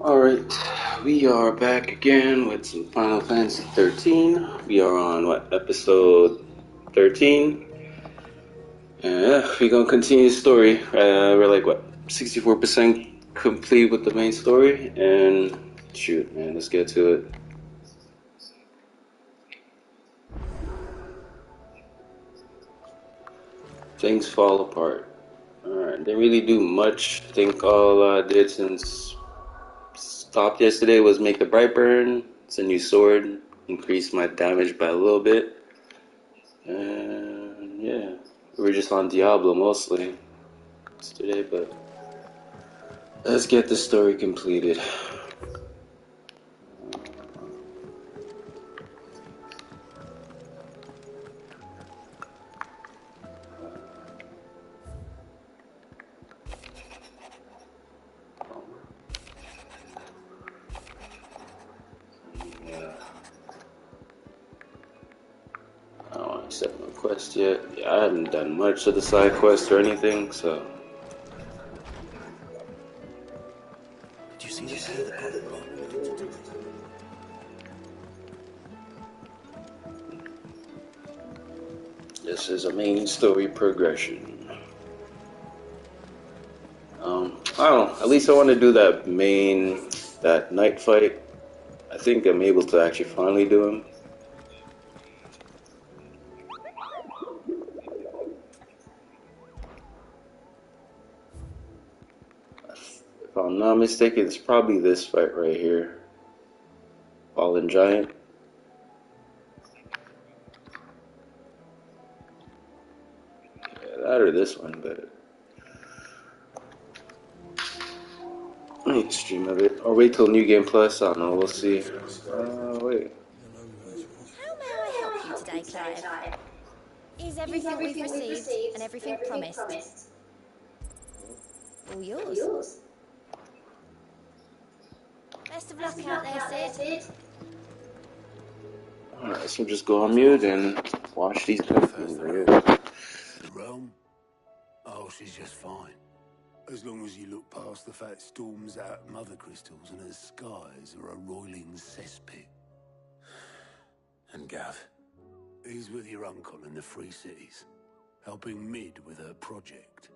Alright, we are back again with some Final Fantasy 13. We are on, episode 13? And yeah, we're gonna continue the story. We're like, 64% complete with the main story? And shoot, man, let's get to it. Things fall apart. Alright, didn't really do much. I think all I did since stopped yesterday was make the Brightburn. It's a new sword. Increased my damage by a little bit. And yeah, we were just on Diablo mostly yesterday, but let's get the story completed. I don't accept no quest yet. Yeah, I haven't done much of the side quest or anything, so. Did you see the pair that got the block? This is a main story progression. I don't know. At least I want to do that night fight. I think I'm able to actually finally do him. If I'm not mistaken, it's probably this fight right here. Fallen Giant. Yeah, that or this one, but stream of it. Or wait till New Game Plus. I don't know. We'll see. Wait. How may I help you today, Clive? Is everything we've received and everything promised all yours? Best of luck out there, Sid. Alright, so just go on mute and watch these cutscenes, I guess. The realm? Oh, she's just fine. As long as you look past the fat storms out mother crystals and her skies are a roiling cesspit. And Gav? He's with your uncle in the Free Cities, helping Mid with her project.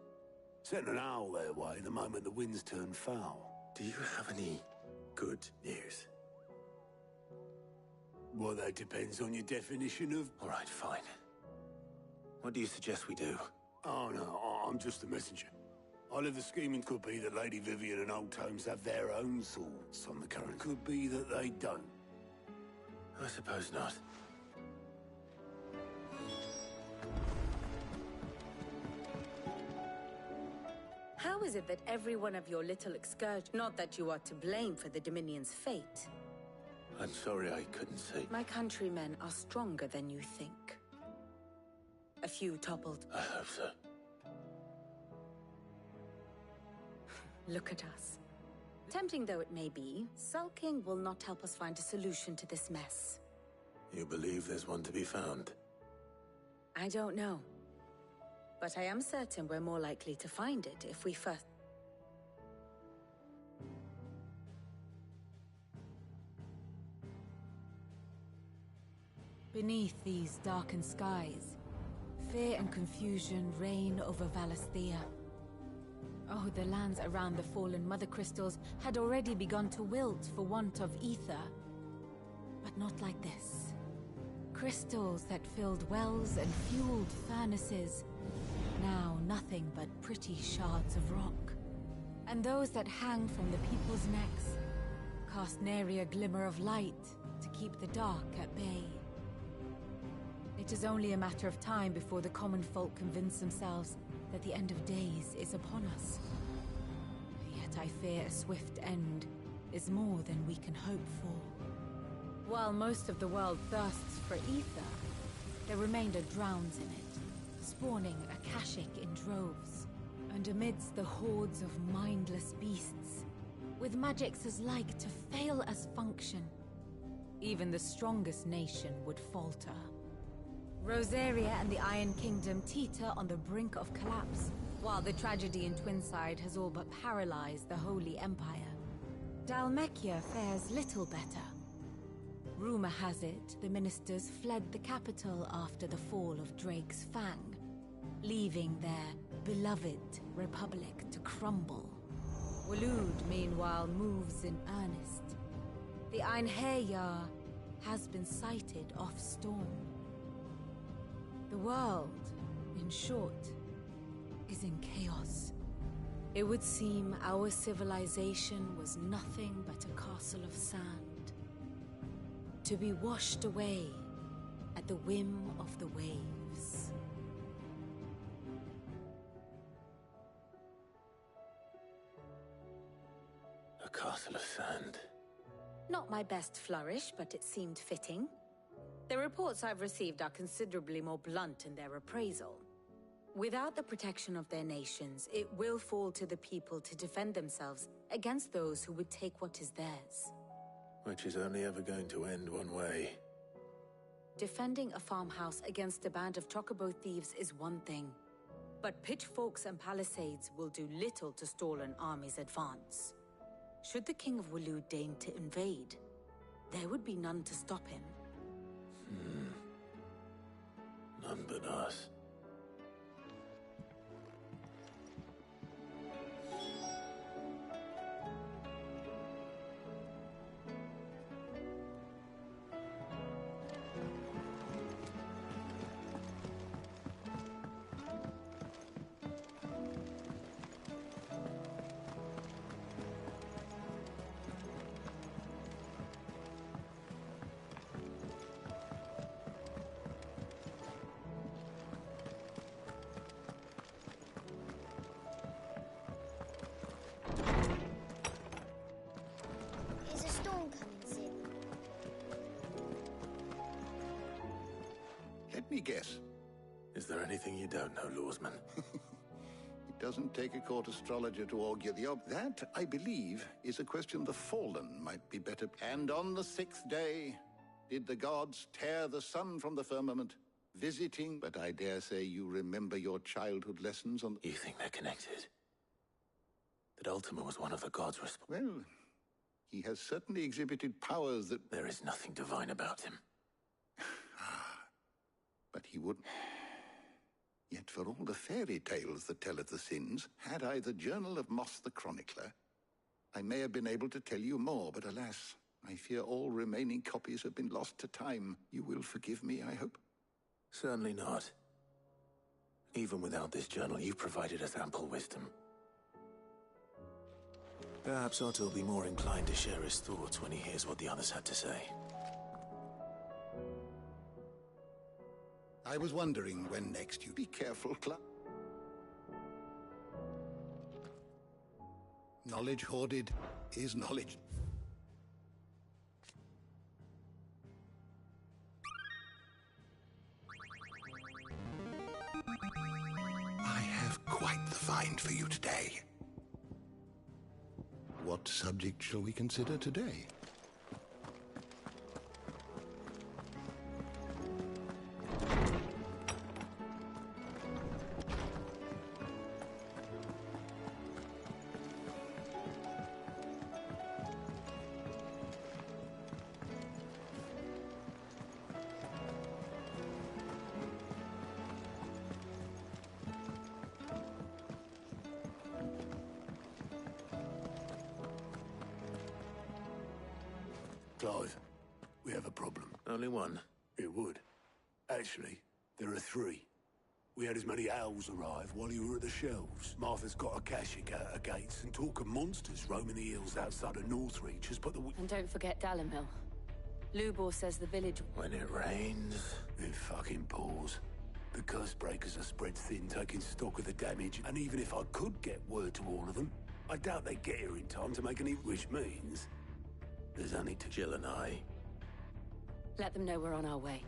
Sent an owl their way the moment the winds turn foul. Do you have any good news? Well, that depends on your definition of... All right, fine. What do you suggest we do? Oh, no, I'm just a messenger. Either the scheming could be that Lady Vivian and Old Tomes have their own thoughts on the current. Could be that they don't. I suppose not. How is it that every one of your little excursions... Not that you are to blame for the Dominion's fate. I'm sorry I couldn't say. My countrymen are stronger than you think. A few toppled. I hope so. Look at us. Tempting though it may be, sulking will not help us find a solution to this mess. You believe there's one to be found? I don't know. But I am certain we're more likely to find it if we first... Beneath these darkened skies, fear and confusion reign over Valisthea. Oh, the lands around the fallen mother crystals had already begun to wilt for want of ether. But not like this. Crystals that filled wells and fueled furnaces. Now nothing but pretty shards of rock. And those that hang from the people's necks cast nary a glimmer of light to keep the dark at bay. It is only a matter of time before the common folk convince themselves that the end of days is upon us. Yet I fear a swift end is more than we can hope for. While most of the world thirsts for ether, the remainder drowns in it, spawning Akashic in droves. And amidst the hordes of mindless beasts, with magics as like to fail as function, even the strongest nation would falter. Rosaria and the Iron Kingdom teeter on the brink of collapse, while the tragedy in Twinside has all but paralyzed the Holy Empire. Dalmekia fares little better. Rumor has it the ministers fled the capital after the fall of Drake's Fang, leaving their beloved republic to crumble. Waloed, meanwhile, moves in earnest. The Einherjar has been sighted off-storm. The world, in short, is in chaos. It would seem our civilization was nothing but a castle of sand, to be washed away at the whim of the waves. A castle of sand. Not my best flourish, but it seemed fitting. The reports I've received are considerably more blunt in their appraisal. Without the protection of their nations, it will fall to the people to defend themselves against those who would take what is theirs. Which is only ever going to end one way. Defending a farmhouse against a band of chocobo thieves is one thing, but pitchforks and palisades will do little to stall an army's advance. Should the King of Waloed deign to invade, there would be none to stop him. None but us. Is a storm coming soon? Let me guess. Is there anything you don't know, Lawsman? It doesn't take a court astrologer to augur the That, I believe, is a question the Fallen might be better. And on the 6th day, did the gods tear the sun from the firmament, visiting? But I dare say you remember your childhood lessons on... You think they're connected? That Ultima was one of the gods responsible? Well, he has certainly exhibited powers that... There is nothing divine about him. But he wouldn't... Yet for all the fairy tales that tell of the sins, had I the Journal of Moss the Chronicler, I may have been able to tell you more, but alas, I fear all remaining copies have been lost to time. You will forgive me, I hope? Certainly not. Even without this journal, you've provided us ample wisdom. Perhaps Otto will be more inclined to share his thoughts when he hears what the others had to say. I was wondering when next you... Be careful, Clark. Knowledge hoarded is knowledge. I have quite the find for you today. What subject shall we consider today? Clive, we have a problem. Only one? It would. Actually, there are three. We had as many owls arrive while you were at the shelves. Martha's got a caching out of gates, and talk of monsters roaming the hills outside of Northreach has put the... And don't forget Dalimil. Lubor says the village... When it rains, it fucking pours. The curse breakers are spread thin, taking stock of the damage, and even if I could get word to all of them, I doubt they'd get here in time to make any... Which means... There's only Jill and I. Let them know we're on our way.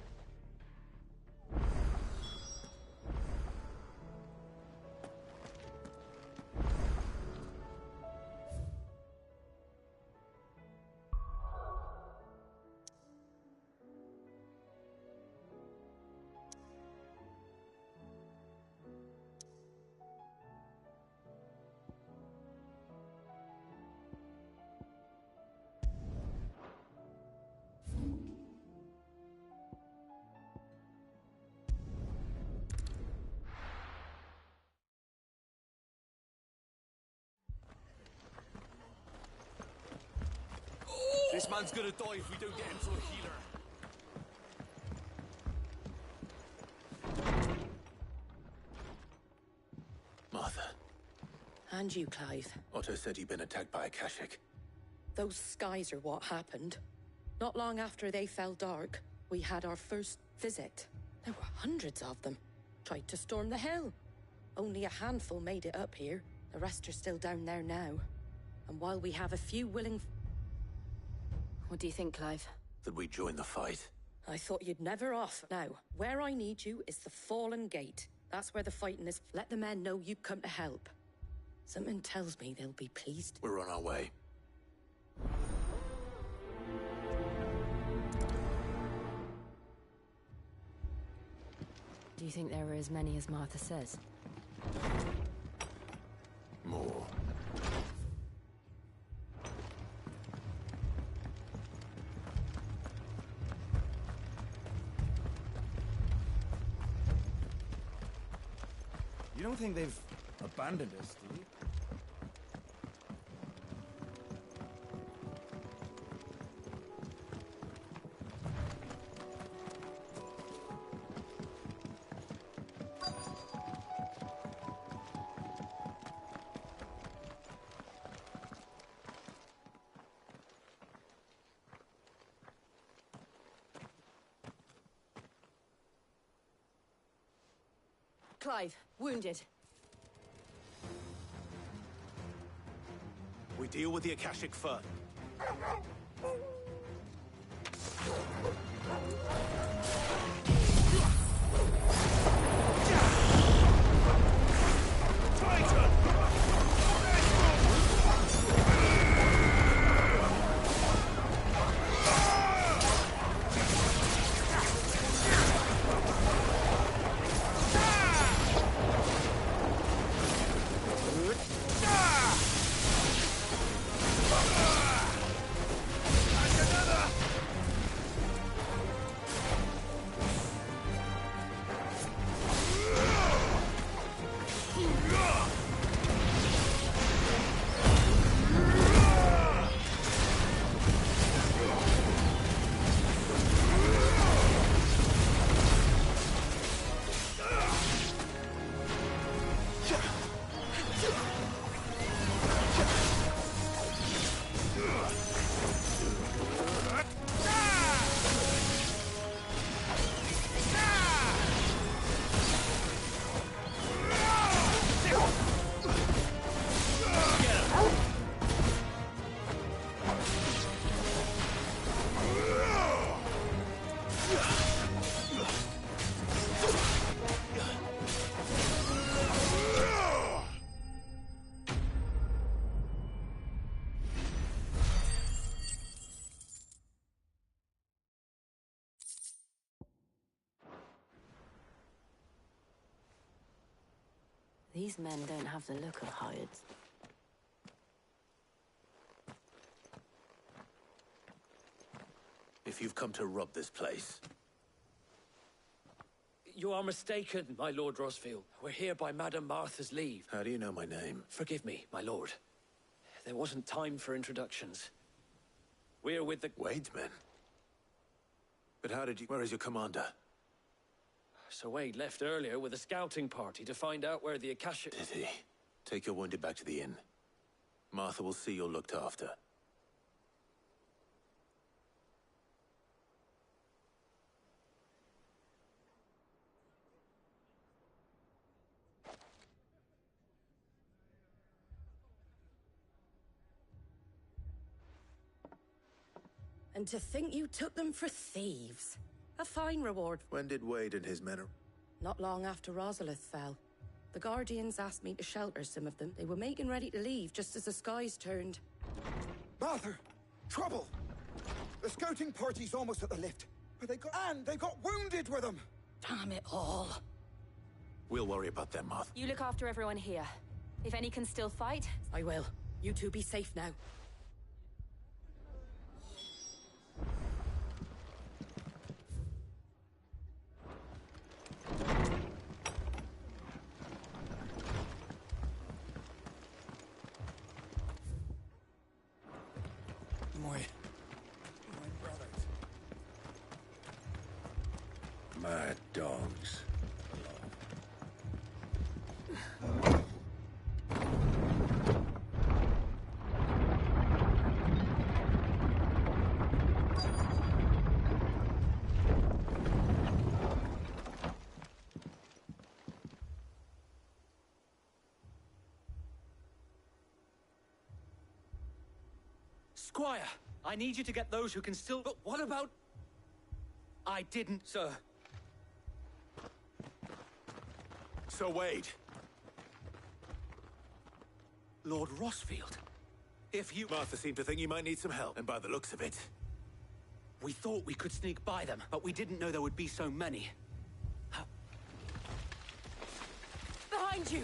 This man's gonna die if we don't get him to a healer. Martha. And you, Clive. Otto said you'd been attacked by a Akashic. Those skies are what happened. Not long after they fell dark, we had our first visit. There were hundreds of them. Tried to storm the hill. Only a handful made it up here. The rest are still down there now. And while we have a few willing... What do you think, Clive? That we join the fight. I thought you'd never off. Now, where I need you is the Fallen Gate. That's where the fighting is. Let the men know you come to help. Something tells me they'll be pleased. We're on our way. Do you think there were as many as Martha says? More. You don't think they've abandoned us, do you? Clive, wounded. We deal with the Akashic first. These men don't have the look of hireds. If you've come to rob this place... You are mistaken, my Lord Rosfield. We're here by Madame Martha's leave. How do you know my name? Forgive me, my lord. There wasn't time for introductions. We're with the... Wade's men? But how did you... Where is your commander? Sir Wade left earlier with a scouting party to find out where the Akashic... Did he? Take your wounded back to the inn. Martha will see you're looked after. And to think you took them for thieves. A fine reward. When did Wade and his men... Not long after Rosalith fell. The Guardians asked me to shelter some of them. They were making ready to leave just as the skies turned. Martha! Trouble! The scouting party's almost at the lift. But they got wounded with them! Damn it all. We'll worry about them, Martha. You look after everyone here. If any can still fight... I will. You two be safe now. Mad dogs. Squire, I need you to get those who can still... But what about... I didn't... Sir. So, Wade. Lord Rossfield. If you... Martha seemed to think you might need some help, and by the looks of it... We thought we could sneak by them, but we didn't know there would be so many. Behind you!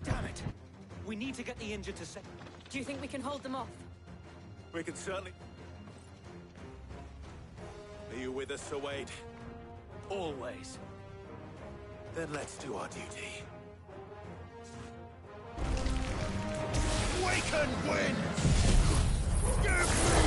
Damn it! We need to get the injured to safety. Do you think we can hold them off? We can certainly... Are you with us, Sir Wade? Always. Then let's do our duty. We can win! Give me the...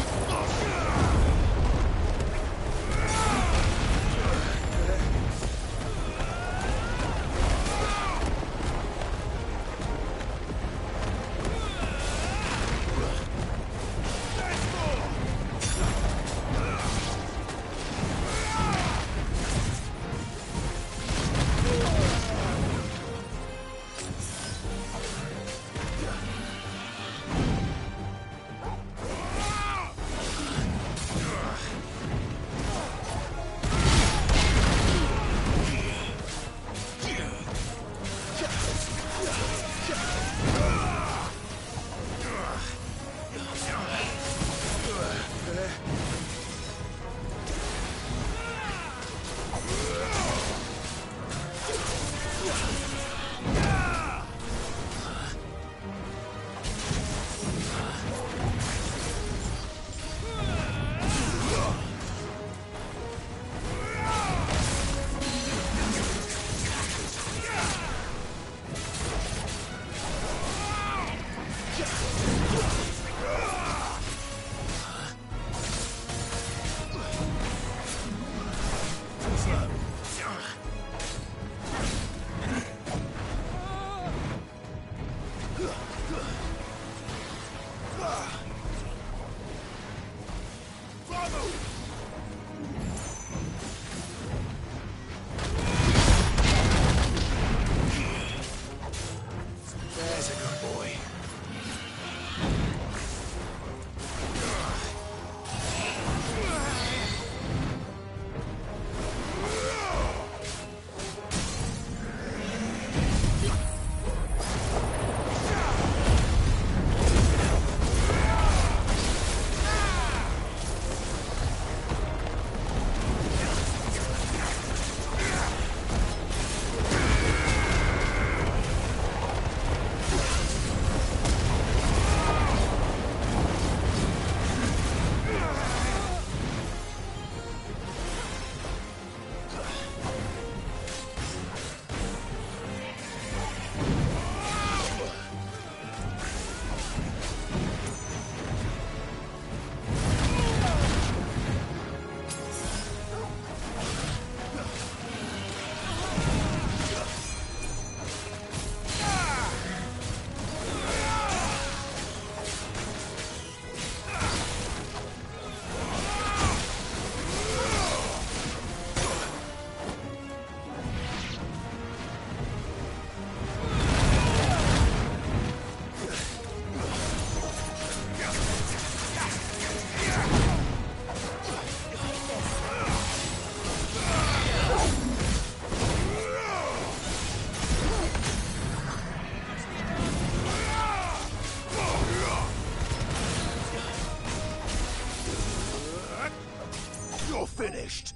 Finished.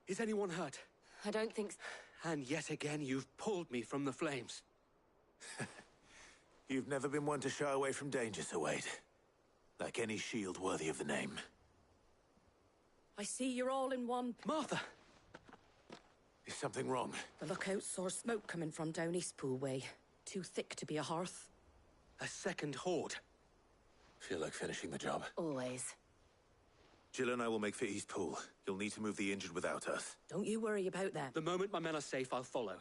Is anyone hurt? I don't think so. And yet again, you've pulled me from the flames. You've never been one to shy away from danger, Sir Wade. Like any shield worthy of the name. I see you're all in one. Martha! Is something wrong? The lookout saw smoke coming from down Eastpool way. Too thick to be a hearth. A second horde. Feel like finishing the job. Always. Jill and I will make for Eastpool. You'll need to move the injured without us. Don't you worry about them. The moment my men are safe, I'll follow.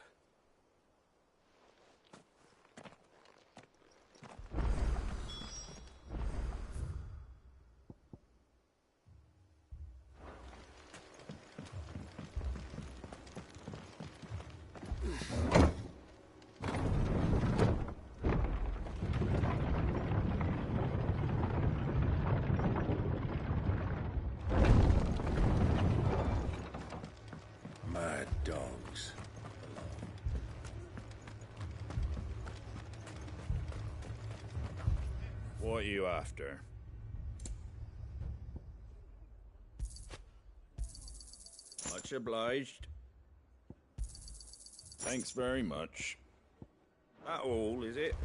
Mad dogs. What are you after? Much obliged. Thanks very much. That all, is it?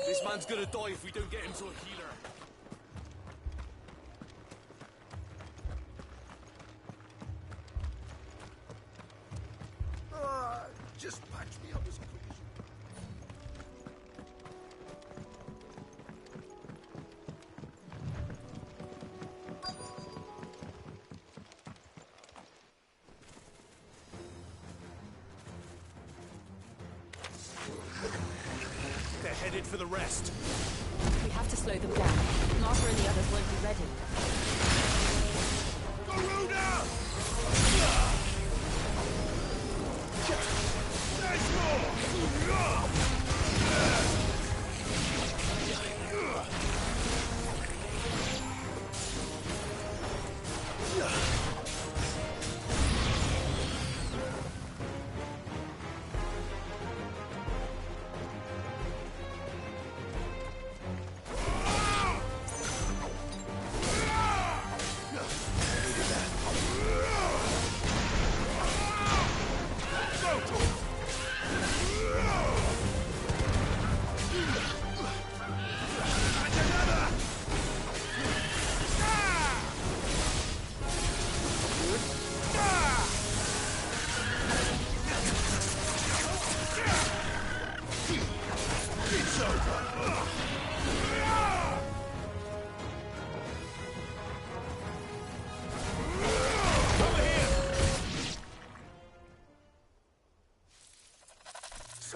This man's gonna die if we don't get him to a healer. Just patch me up as quick as They're headed for the rest. We have to slow them down. Martha and the others won't be ready.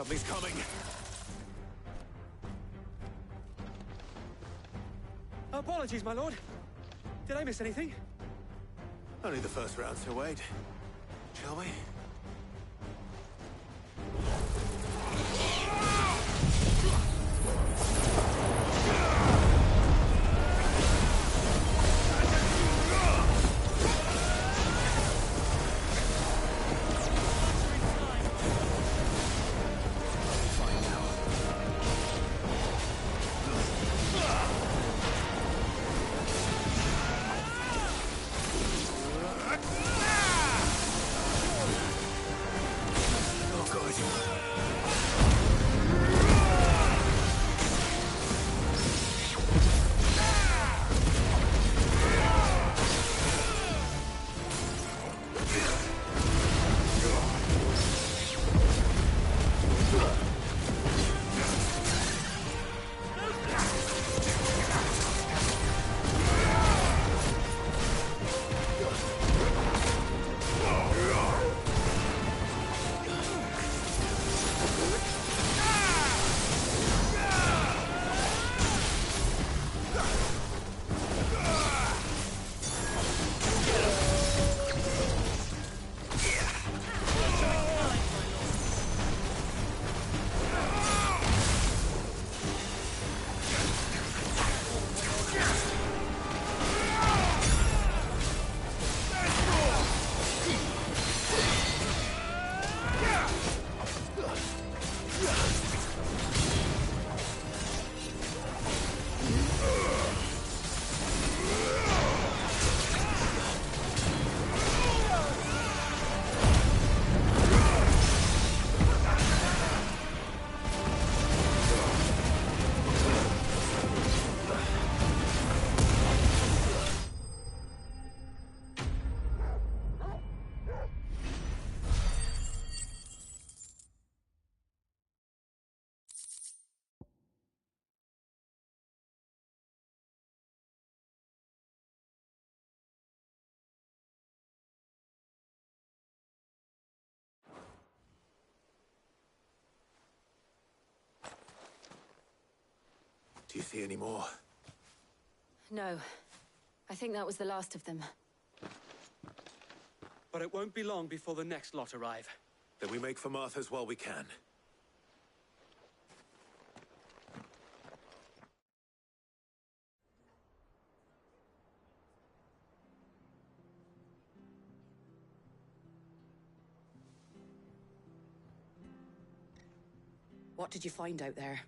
Something's coming. Apologies, my lord. Did I miss anything? Only the first round, Sir Wade. Shall we? Do you see any more? No. I think that was the last of them. But it won't be long before the next lot arrive. Then we make for Martha's while we can. What did you find out there?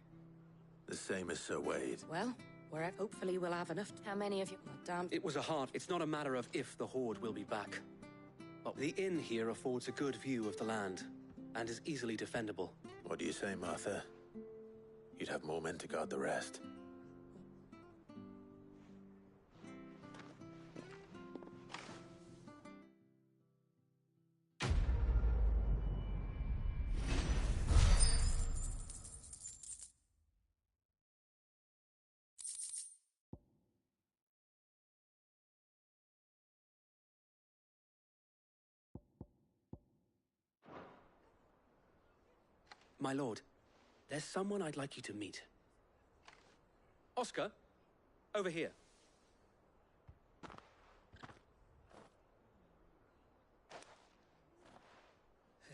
The same as Sir Wade. Well, wherever. Hopefully we'll have enough. How many of you? Oh, damn. It was a hard. It's not a matter of if the Horde will be back. But the inn here affords a good view of the land, and is easily defendable. What do you say, Martha? You'd have more men to guard the rest. My lord, there's someone I'd like you to meet. Oscar, over here.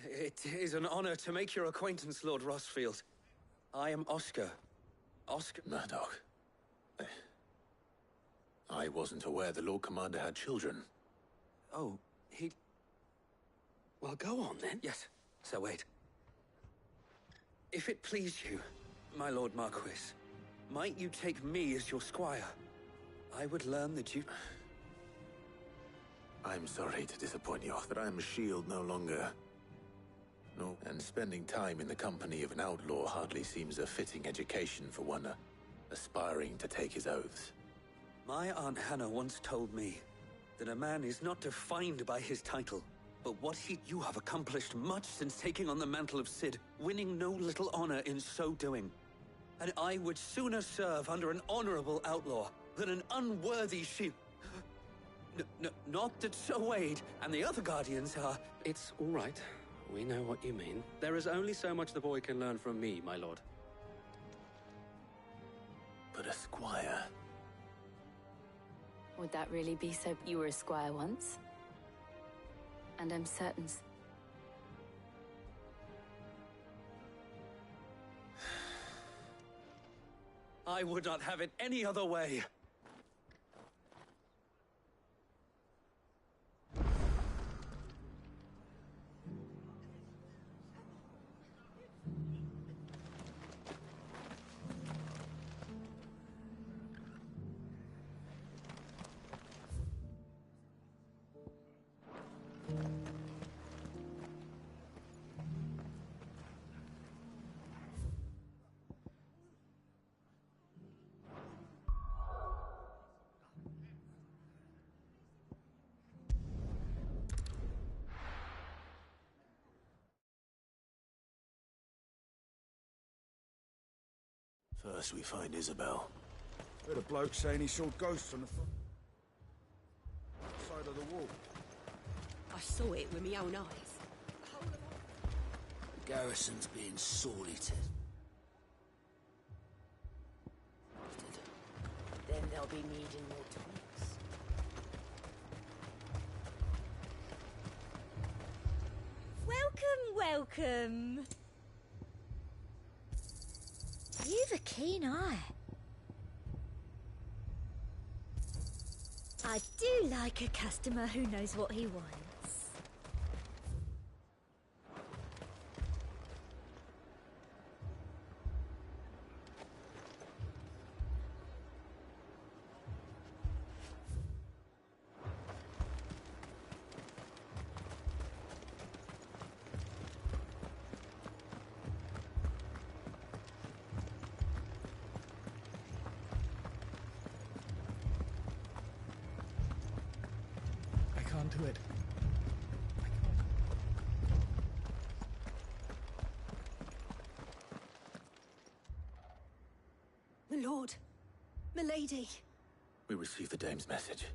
It is an honor to make your acquaintance, Lord Rossfield. I am Oscar. Oscar... Murdoch. I wasn't aware the Lord Commander had children. Oh, he... Well, go on, then. Yes, Sir Wade. If it please you, my Lord Marquis, might you take me as your squire? I would learn that you... I'm sorry to disappoint you, but I'm a shield no longer. No, and spending time in the company of an outlaw hardly seems a fitting education for one aspiring to take his oaths. My Aunt Hannah once told me that a man is not defined by his title, but what you have accomplished much since taking on the mantle of Cid, winning no little honor in so doing. And I would sooner serve under an honorable outlaw than an unworthy shield. Not that Sir Wade and the other guardians are... It's all right. We know what you mean. There is only so much the boy can learn from me, my lord. But a squire... Would that really be so? You were a squire once? And I'm certain... I would not have it any other way. First we find Isabel. Heard a bloke saying he saw ghosts on the side of the wall. I saw it with my own eyes. The garrison's being sorely tested. Then they'll be needing more tonics. Welcome. You've a keen eye. I do like a customer who knows what he wants. Do it. My lord, my lady. We received the dame's message.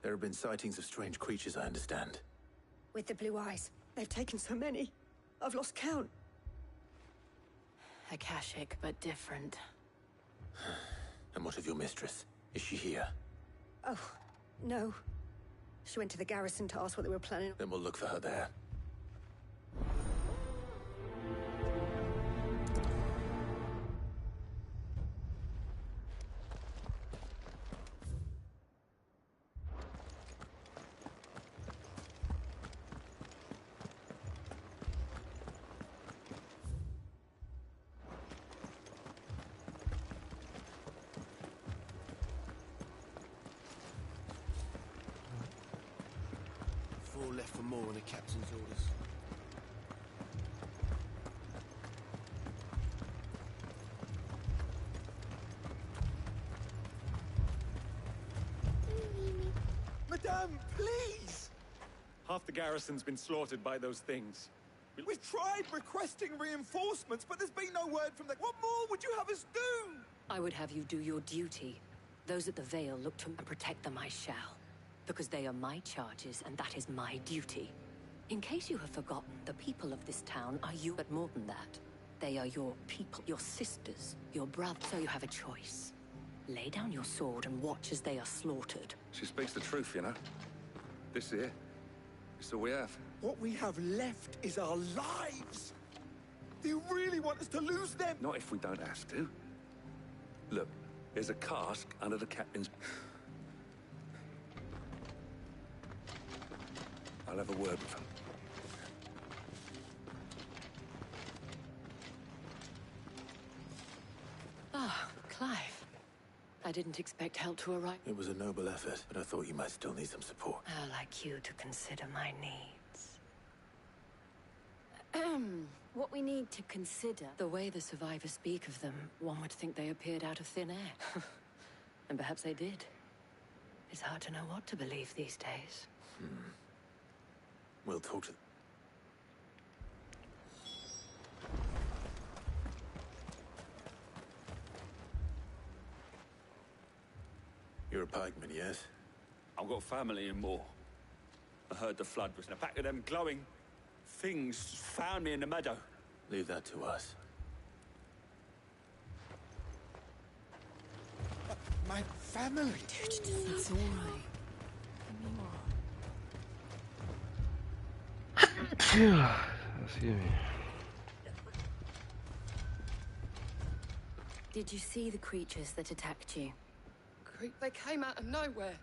There have been sightings of strange creatures, I understand. With the blue eyes. They've taken so many. I've lost count. Akashic, but different. And what of your mistress? Is she here? Oh, no. She went to the garrison to ask what they were planning. Then we'll look for her there. Left for more on the captain's orders. Madame, please! Half the garrison's been slaughtered by those things. We've tried requesting reinforcements, but there's been no word from the... What more would you have us do? I would have you do your duty. Those at the Vale look to and protect them I shall. Because they are my charges, and that is my duty. In case you have forgotten, the people of this town are you, but more than that. They are your people, your sisters, your brothers, so you have a choice. Lay down your sword and watch as they are slaughtered. She speaks the truth, you know. This here, it's all we have. What we have left is our lives! Do you really want us to lose them? Not if we don't have to. Look, there's a cask under the captain's... I'll have a word with him. Ah, Clive. I didn't expect help to arrive. It was a noble effort, but I thought you might still need some support. I'd like you to consider my needs. What we need to consider... The way the survivors speak of them, one would think they appeared out of thin air. And perhaps they did. It's hard to know what to believe these days. We'll talk to... You're a pikeman, yes? I've got family in Moor. I heard the flood was in a pack of them glowing things found me in the meadow. Leave that to us. My family! It's all right. Excuse me. Did you see the creatures that attacked you? They came out of nowhere.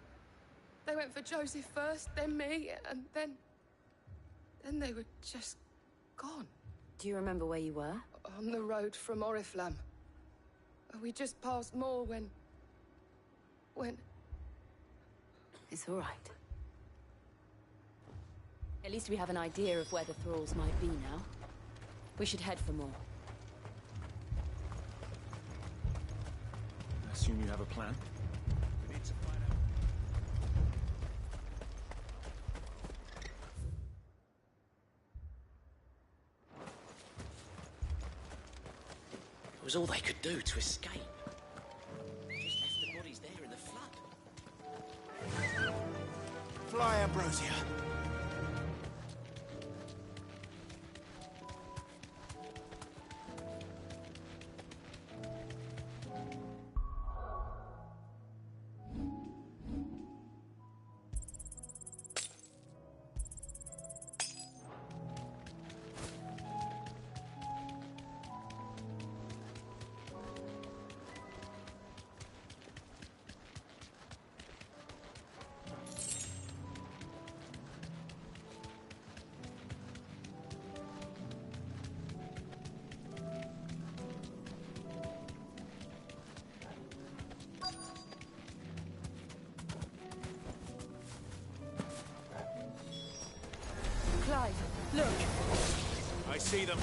They went for Joseph first, then me, and then they were just gone. Do you remember where you were? On the road from Oriflamme. We just passed Moor when... It's all right. At least we have an idea of where the thralls might be now. We should head for more. I assume you have a plan? We need to find out. It was all they could do to escape. Just left the bodies there in the flood. Fly, Ambrosia. Clive, look! I see them.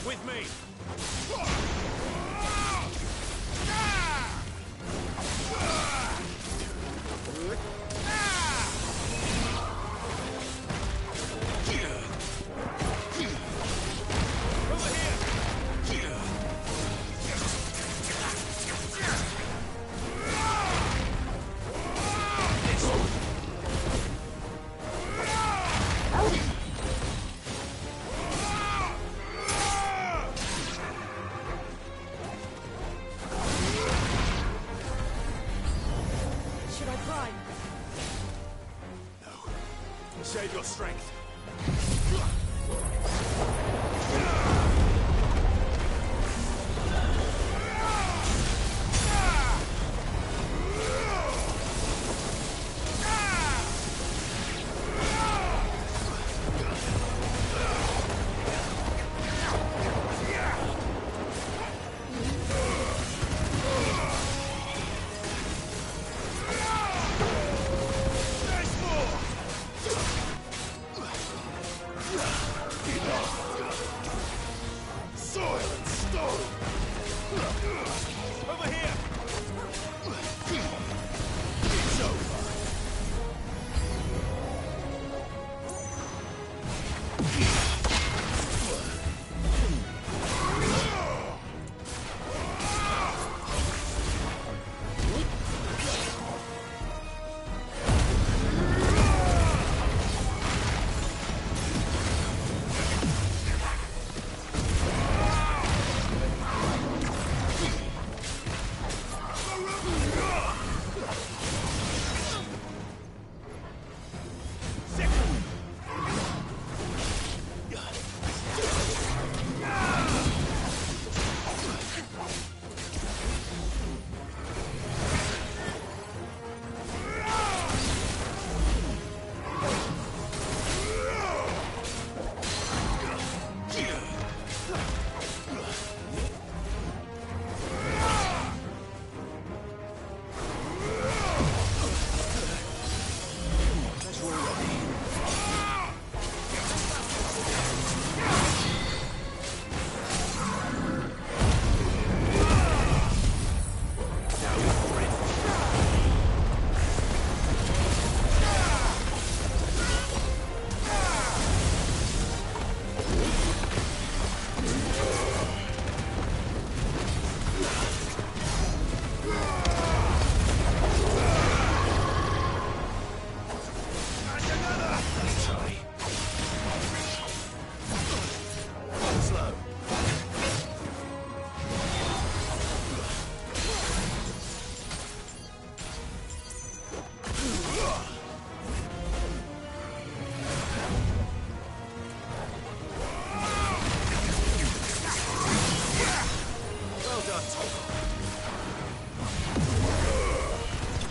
With me! Save your strength.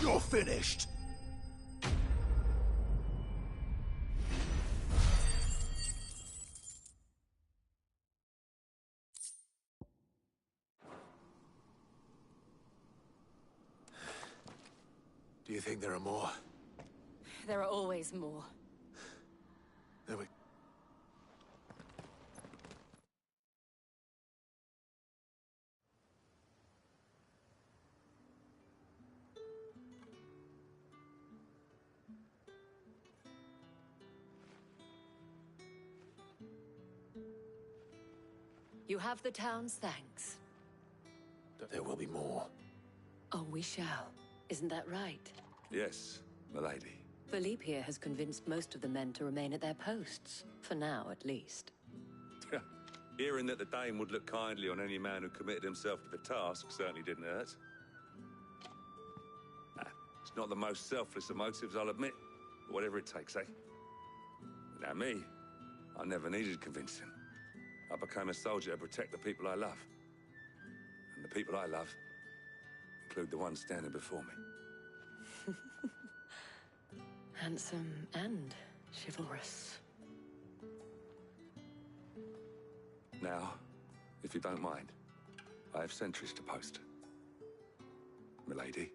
You're finished. Do you think there are more? There are always more. There we... You have the town's thanks. There will be more. Oh, we shall. Isn't that right? Yes, milady. Philippe here has convinced most of the men to remain at their posts. For now, at least. Hearing that the Dame would look kindly on any man who committed himself to the task certainly didn't hurt. It's not the most selfless of motives, I'll admit. But whatever it takes, eh? Now me, I never needed convincing. I became a soldier to protect the people I love. And the people I love include the ones standing before me. Handsome and chivalrous. Now, if you don't mind, I have sentries to post. Milady.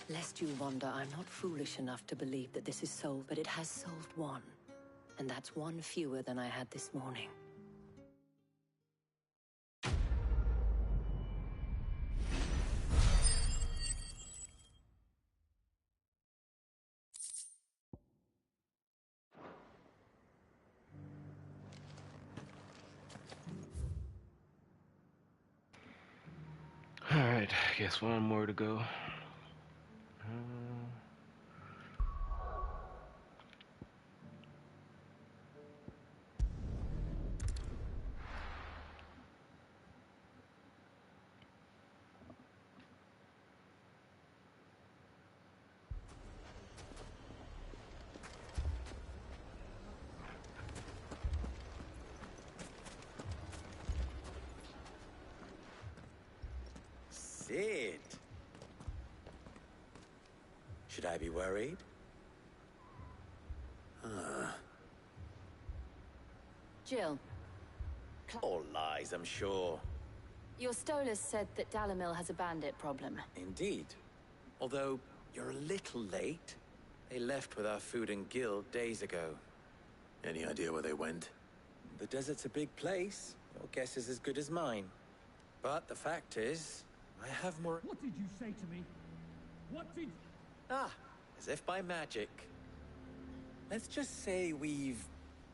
Lest you wonder, I'm not foolish enough to believe that this is solved, but it has solved one. And that's one fewer than I had this morning. Alright, guess one more to go. Sid. Should I be worried? Jill. All lies, I'm sure. Your Stolas said that Dalamil has a bandit problem. Indeed. Although, you're a little late. They left with our food and guild days ago. Any idea where they went? The desert's a big place. Your guess is as good as mine. But the fact is, I have more... What did you say to me? What did... Ah, as if by magic. Let's just say we've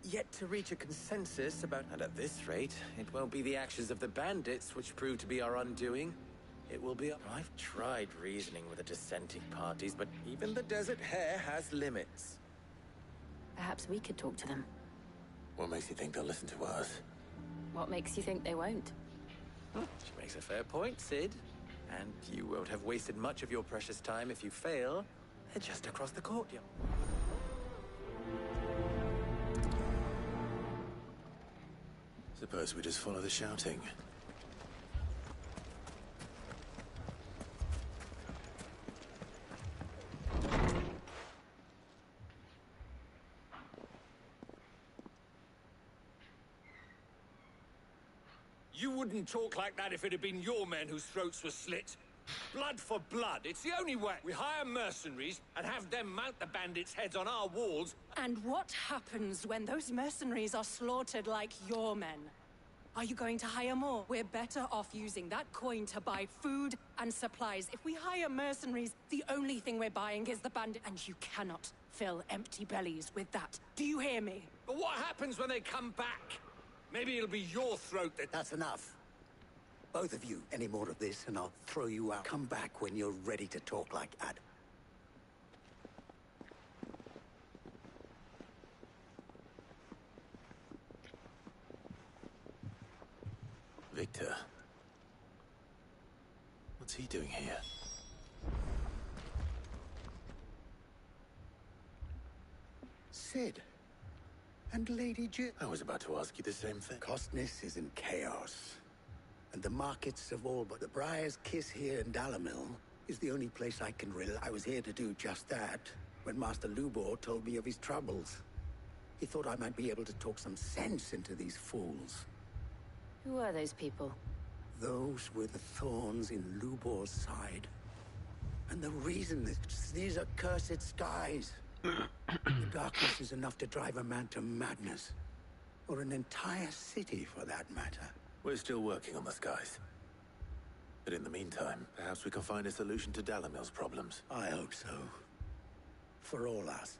yet to reach a consensus about... And at this rate, it won't be the actions of the bandits which prove to be our undoing. It will be... I've tried reasoning with the dissenting parties, but even the Desert Hare has limits. Perhaps we could talk to them. What makes you think they'll listen to us? What makes you think they won't? She makes a fair point, Sid. And you won't have wasted much of your precious time if you fail. They're just across the courtyard. Suppose we just follow the shouting. You wouldn't talk like that if it had been your men whose throats were slit. Blood for blood. It's the only way. We hire mercenaries and have them mount the bandits' heads on our walls. And what happens when those mercenaries are slaughtered like your men? Are you going to hire more? We're better off using that coin to buy food and supplies. If we hire mercenaries, the only thing we're buying is the bandit. And you cannot fill empty bellies with that. Do you hear me? But what happens when they come back? Maybe it'll be your throat that... That's enough. Both of you, any more of this and I'll throw you out. Come back when you're ready to talk like Adam. Victor. What's he doing here? Sid. And Lady Jill. I was about to ask you the same thing. Costness is in chaos. And the markets of all but the Briar's Kiss here in Dalamil is the only place I can rely. I was here to do just that when Master Lubor told me of his troubles. He thought I might be able to talk some sense into these fools. Who are those people? Those were the thorns in Lubor's side. And the reason is these are cursed skies. The darkness is enough to drive a man to madness. Or an entire city, for that matter. We're still working on the skies. But in the meantime, perhaps we can find a solution to Dalamil's problems. I hope so. For all us.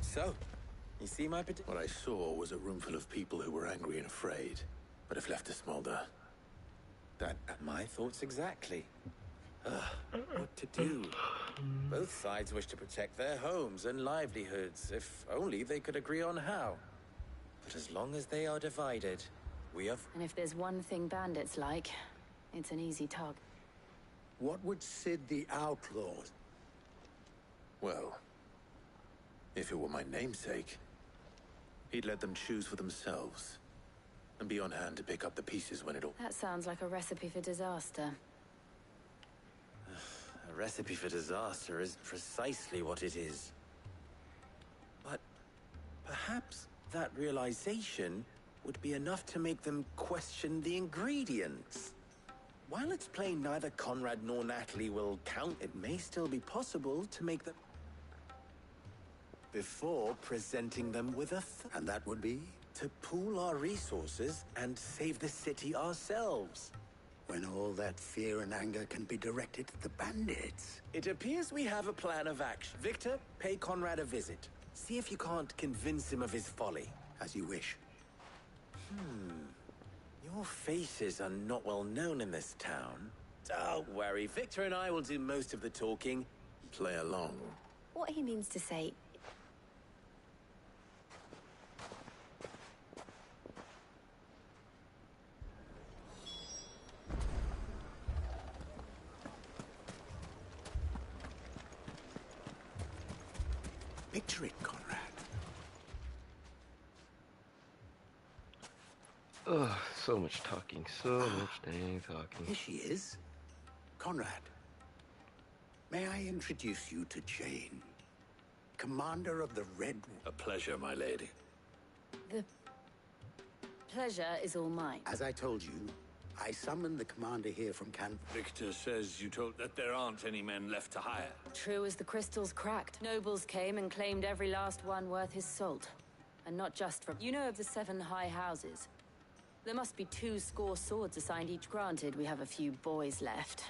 So, you see my What I saw was a room full of people who were angry and afraid, but if left to smolder. That my thoughts exactly. What to do? Both sides wish to protect their homes and livelihoods, if only they could agree on how. But as long as they are divided, we have... And if there's one thing bandits like, it's an easy target. What would Sid the Outlaw? Well, if it were my namesake, he'd let them choose for themselves and be on hand to pick up the pieces when it all... That sounds like a recipe for disaster. A recipe for disaster is precisely what it is. But perhaps that realization would be enough to make them question the ingredients. While it's plain neither Conrad nor Natalie will count, it may still be possible to make them... before presenting them with a... And that would be? To pool our resources and save the city ourselves. When all that fear and anger can be directed at the bandits. It appears we have a plan of action. Victor, pay Conrad a visit. See if you can't convince him of his folly. As you wish. Your faces are not well known in this town. Don't worry, Victor and I will do most of the talking. Play along. What he means to say... Picture it, Conrad. Oh, so much talking, so much dang talking. Here she is. Conrad, may I introduce you to Jane, commander of the Red... A pleasure, my lady. The pleasure is all mine. As I told you, I summoned the commander here from Can... Victor says you told that there aren't any men left to hire. True as the crystals cracked. Nobles came and claimed every last one worth his salt. And not just from... You know of the 7 high houses? There must be 2 swords assigned each. Granted, we have a few boys left.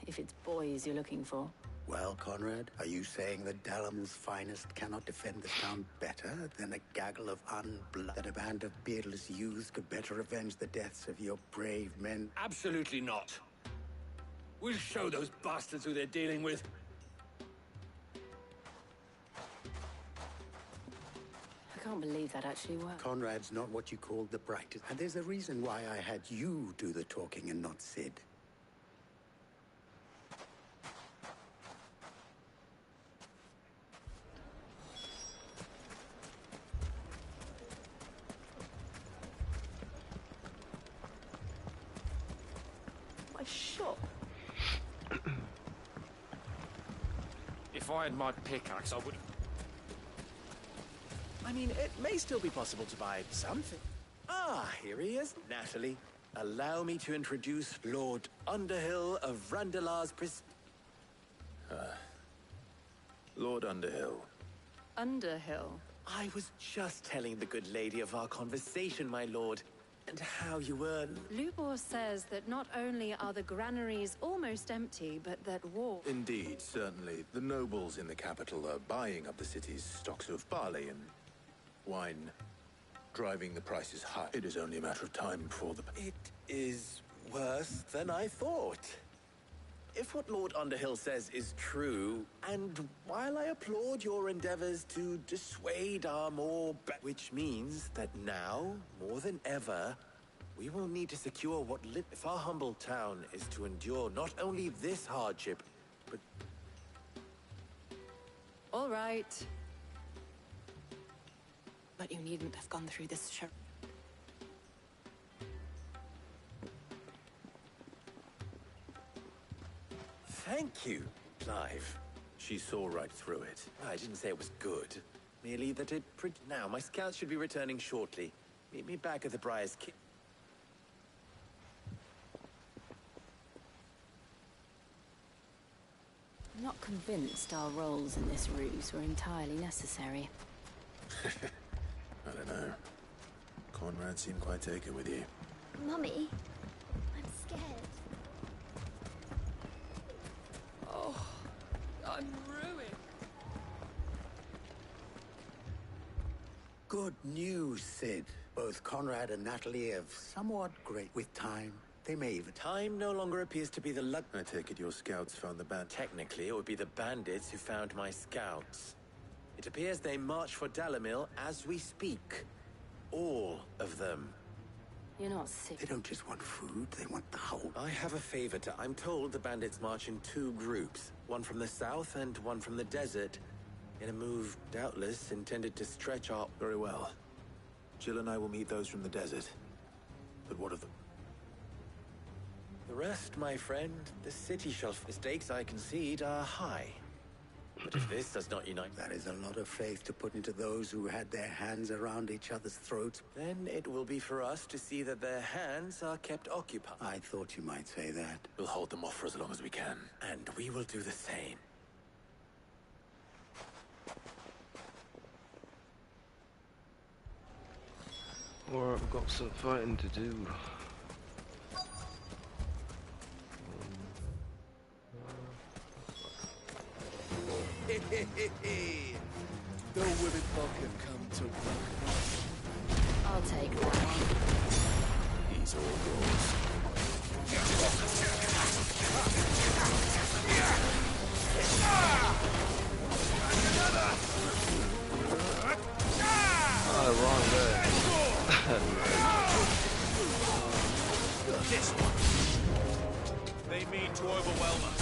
If it's boys you're looking for. Well, Conrad, are you saying that Dalamil's finest cannot defend the town better than a gaggle of unblood? That a band of beardless youths could better avenge the deaths of your brave men? Absolutely not. We'll show those bastards who they're dealing with. I can't believe that actually worked. Conrad's not what you called the brightest, and there's a reason why I had you do the talking and not Sid. My shop. If I had my pickaxe, I would... I mean, it may still be possible to buy something. Ah, here he is. Natalie, allow me to introduce Lord Underhill of Randalar's Lord Underhill. Underhill? I was just telling the good lady of our conversation, my lord, and how you were... Lubor says that not only are the granaries almost empty, but that war... Indeed, certainly. The nobles in the capital are buying up the city's stocks of barley and wine, driving the prices high. It is only a matter of time before the... It is worse than I thought. If what Lord Underhill says is true, and while I applaud your endeavors to dissuade our which means that now, more than ever, we will need to secure what if our humble town is to endure not only this hardship, but... All right. But you needn't have gone through this show. Thank you, Clive. She saw right through it. I didn't say it was good. Merely that it... Now, my scouts should be returning shortly. Meet me back at the Briar's Keep. I'm not convinced our roles in this ruse were entirely necessary. I don't know. Conrad seemed quite taken with you. Mummy, I'm scared. Oh, I'm ruined. Good news, Sid. Both Conrad and Natalie have somewhat great with time. They may even... Time no longer appears to be the luck... I take it your scouts found the band... Technically, it would be the bandits who found my scouts. It appears they march for Dalamil as we speak. All of them. You're not sick. They don't just want food, they want the whole... I have a favor to... I'm told the bandits march in 2 groups. One from the south and one from the desert. In a move, doubtless, intended to stretch our... Very well. Jill and I will meet those from the desert. But what of them? The rest, my friend, the city shall... The stakes, I concede, are high. But if this does not unite... That is a lot of faith to put into those who had their hands around each other's throats. Then it will be for us to see that their hands are kept occupied. I thought you might say that. We'll hold them off for as long as we can. And we will do the same. Or I've got some fighting to do. No women can come to welcome us. I'll take that one. He's all yours. Oh, wrong guy. This one. They mean to overwhelm us.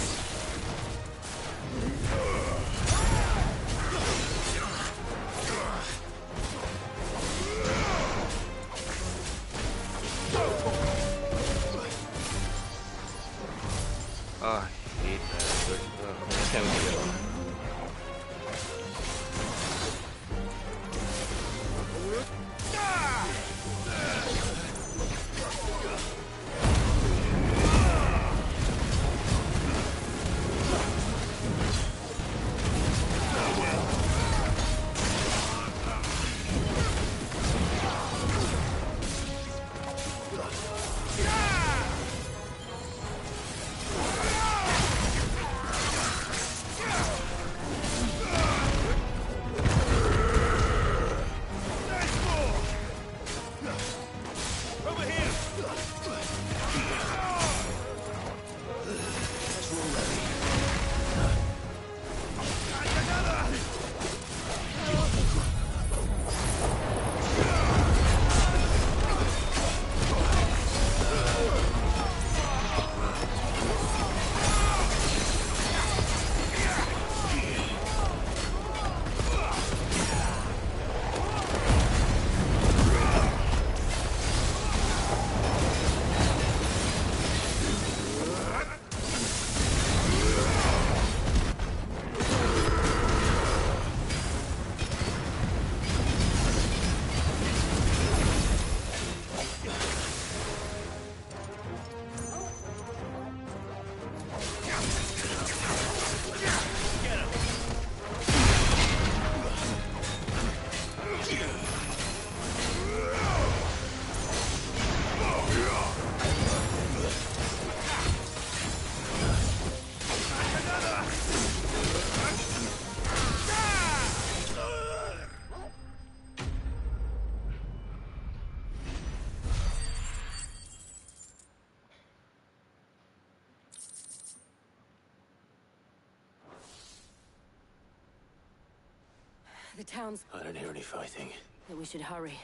The town's... I don't hear any fighting. That we should hurry.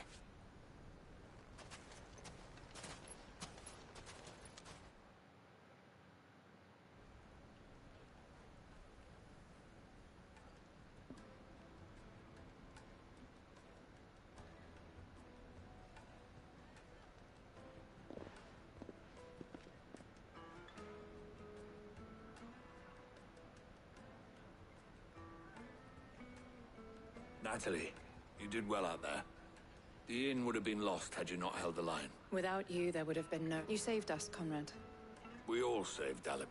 Natalie, you did well out there. The inn would have been lost had you not held the line. Without you, there would have been no... You saved us, Conrad. We all saved Dalim.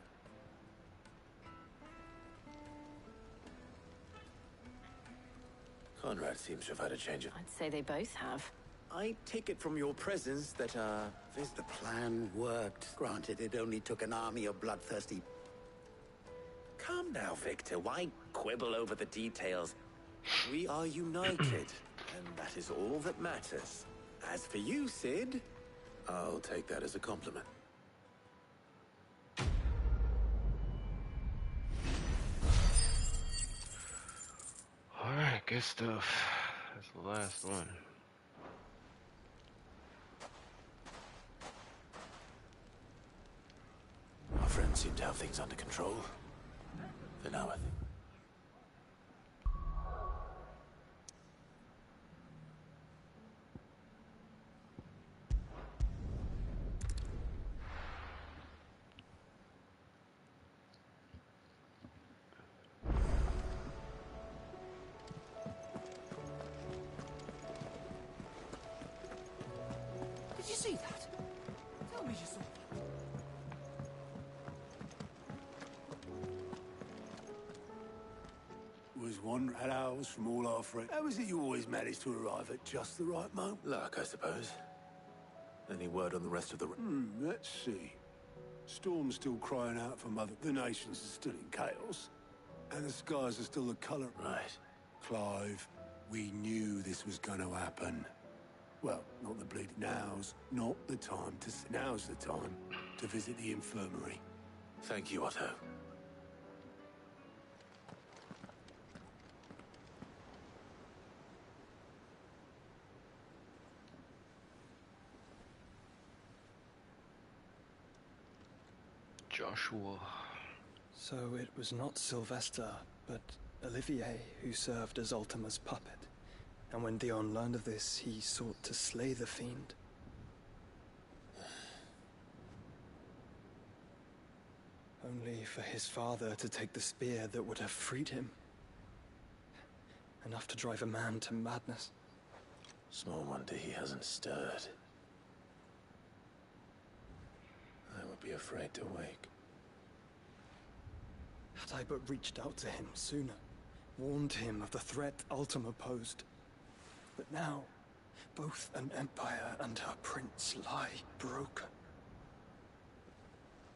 Conrad seems to have had a change of... I'd say they both have. I take it from your presence that, The plan worked. Granted, it only took an army of bloodthirsty... Calm now, Victor. Why quibble over the details? We are united, and that is all that matters. As for you, Sid... I'll take that as a compliment. Alright, good stuff. That's the last one. Our friends seem to have things under control. For now, I think. Did you see that? Tell me you saw that. Was one at ours from all our friends. How is it you always manage to arrive at just the right moment? Luck, I suppose. Any word on the rest of the... Let's see. Storm's still crying out for mother. The nations are still in chaos. And the skies are still the colour. Right. Clive, we knew this was going to happen. Well, not the bleeding. Now's not the time to... Now's the time to visit the infirmary. Thank you, Otto. Joshua. So it was not Sylvester, but Olivier who served as Ultima's puppet. And when Dion learned of this, he sought to slay the fiend. Only for his father to take the spear that would have freed him. Enough to drive a man to madness. Small wonder he hasn't stirred. I would be afraid to wake. Had I but reached out to him sooner, warned him of the threat Ultima posed. But now, both an empire and her prince lie broken.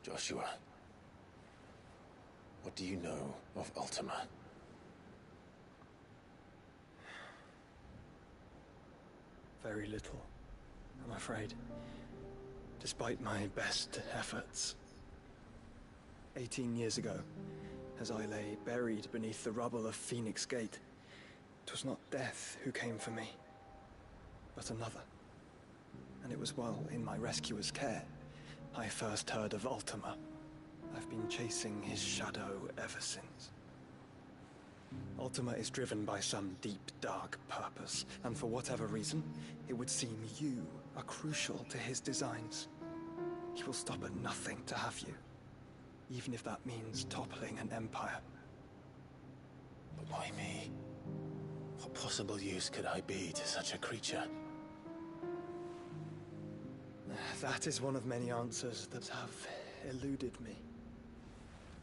Joshua, what do you know of Ultima? Very little, I'm afraid. Despite my best efforts. 18 years ago, as I lay buried beneath the rubble of Phoenix Gate, it was not death who came for me, but another. And it was while in my rescuer's care, I first heard of Ultima. I've been chasing his shadow ever since. Ultima is driven by some deep, dark purpose, and for whatever reason, it would seem you are crucial to his designs. He will stop at nothing to have you, even if that means toppling an empire. But why me? What possible use could I be to such a creature? That is one of many answers that have eluded me.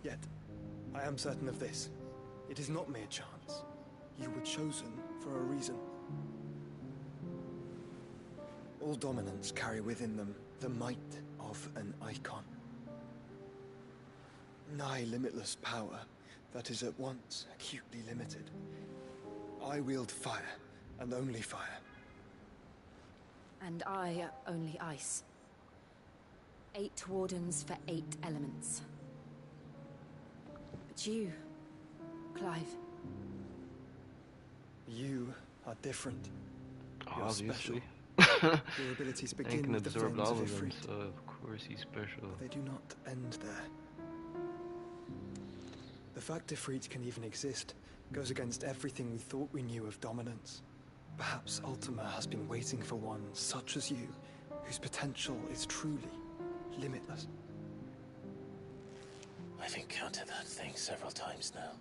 Yet, I am certain of this. It is not mere chance. You were chosen for a reason. All dominants carry within them the might of an icon. Nigh limitless power that is at once acutely limited. I wield fire, and only fire. And I only ice. 8 wardens for 8 elements. But you, Clive, You are different. You're special. Obviously. Your abilities Hank begin can with the absorb flames all of of them, Ifrit. so of course he's special. But they do not end there. The fact Ifrit can even exist goes against everything we thought we knew of dominance. Perhaps Ultima has been waiting for one such as you, whose potential is truly limitless. I've encountered that thing several times now.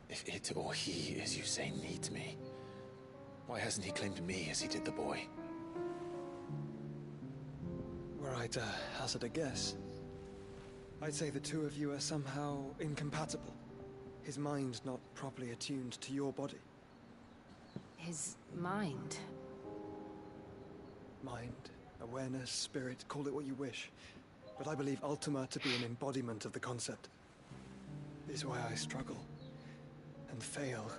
If it or he, as you say, needs me, why hasn't he claimed me as he did the boy? Were I to hazard a guess, I'd say the two of you are somehow incompatible. His mind not properly attuned to your body. His mind? Mind, awareness, spirit, call it what you wish. But I believe Ultima to be an embodiment of the concept. Is why I struggle and fail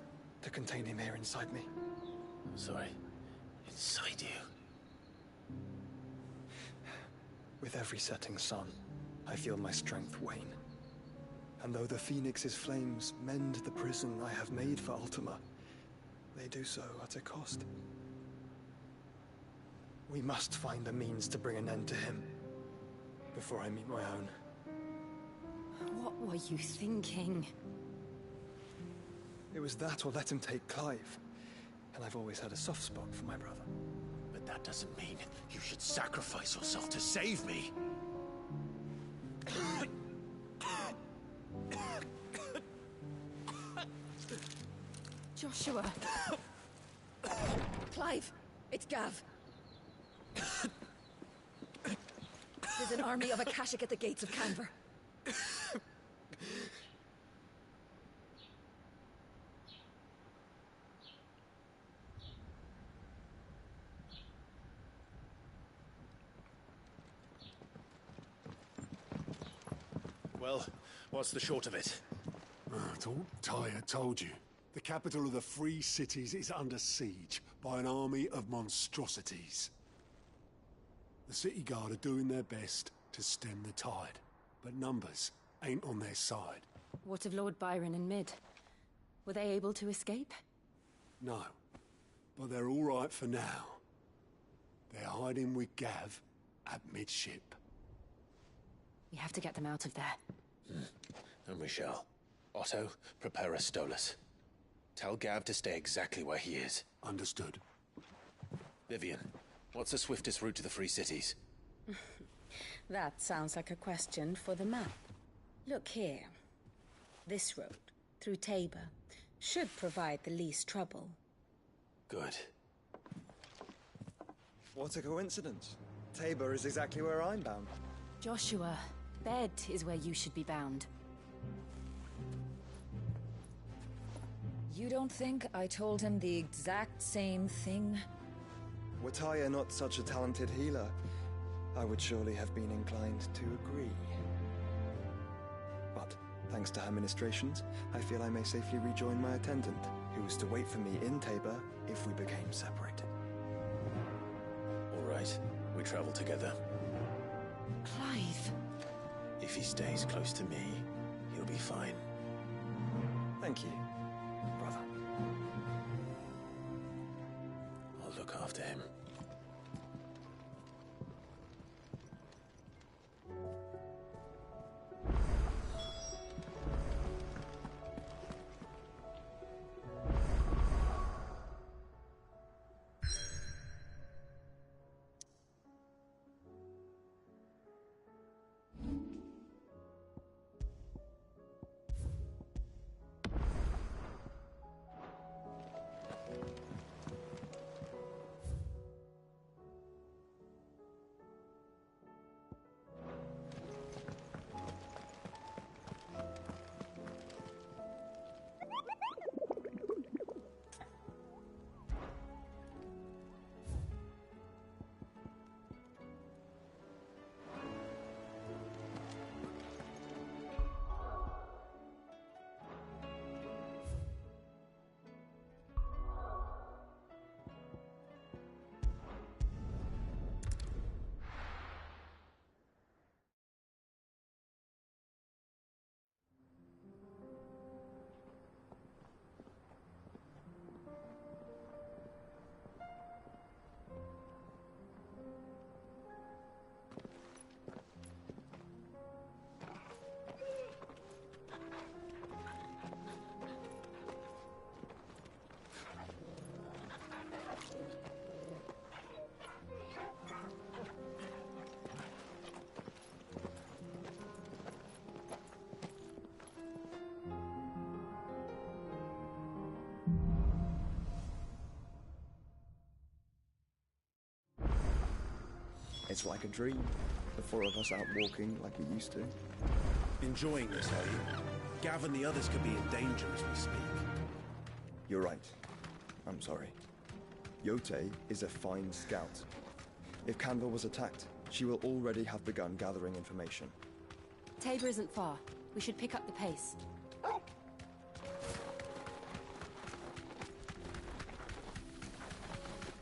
to contain him here inside me. I'm sorry. Inside you? With every setting sun, I feel my strength wane. And though the Phoenix's flames mend the prison I have made for Ultima, they do so at a cost. We must find a means to bring an end to him before I meet my own. What were you thinking? It was that or let him take Clive. And I've always had a soft spot for my brother. But that doesn't mean you should sacrifice yourself to save me. Joshua. Clive, it's Gav. There's an army of Akashic at the gates of Canver. Well, what's the short of it? I thought Ty had told you. The capital of the Free Cities is under siege by an army of monstrosities. The city guard are doing their best to stem the tide, but numbers ain't on their side. What of Lord Byron and Mid? Were they able to escape? No, but they're all right for now. They're hiding with Gav at midship. We have to get them out of there. And we shall. Otto, prepare a Stolas. Tell Gav to stay exactly where he is. Understood. Vivian, what's the swiftest route to the Free Cities? That sounds like a question for the map. Look here. This road, through Tabor, should provide the least trouble. Good. What a coincidence. Tabor is exactly where I'm bound. Joshua, Bed is where you should be bound. You don't think I told him the exact same thing? Were Tyre not such a talented healer, I would surely have been inclined to agree. But, thanks to her ministrations, I feel I may safely rejoin my attendant, who was to wait for me in Tabor if we became separated. All right, we travel together. Clive. If he stays close to me, he'll be fine. Thank you, brother. I'll look after him. It's like a dream. The four of us out walking like we used to. Enjoying this, are you? Gav and the others could be in danger as we speak. You're right. I'm sorry. Yote is a fine scout. If Canville was attacked, she will already have begun gathering information. Tabor isn't far. We should pick up the pace.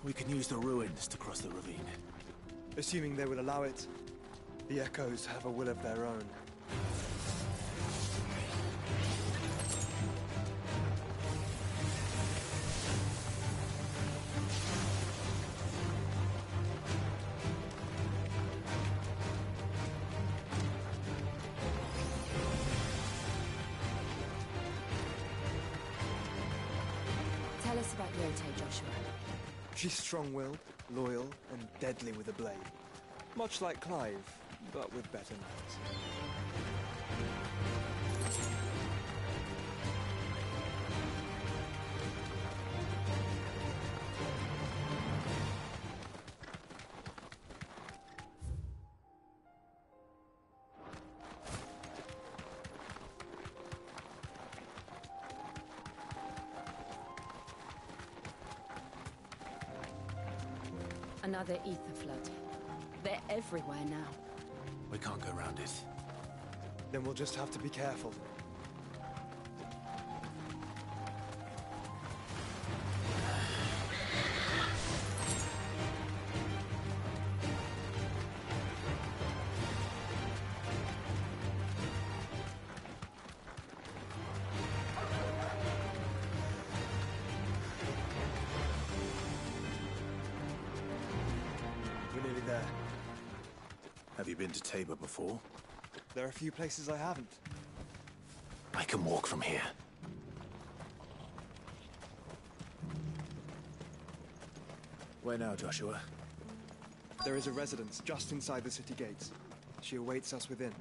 We can use the ruins to cross the ravine. Assuming they will allow it, the Echoes have a will of their own. Tell us about Yote, Joshua. She's strong-willed, loyal, and deadly with a blade. Much like Clive, but with better manners. Another ether flood. They're everywhere now. We can't go around it. Then we'll just have to be careful. We're nearly there. Have you been to Tabor before? There are a few places I haven't. I can walk from here. Where now, Joshua? There is a residence just inside the city gates. She awaits us within.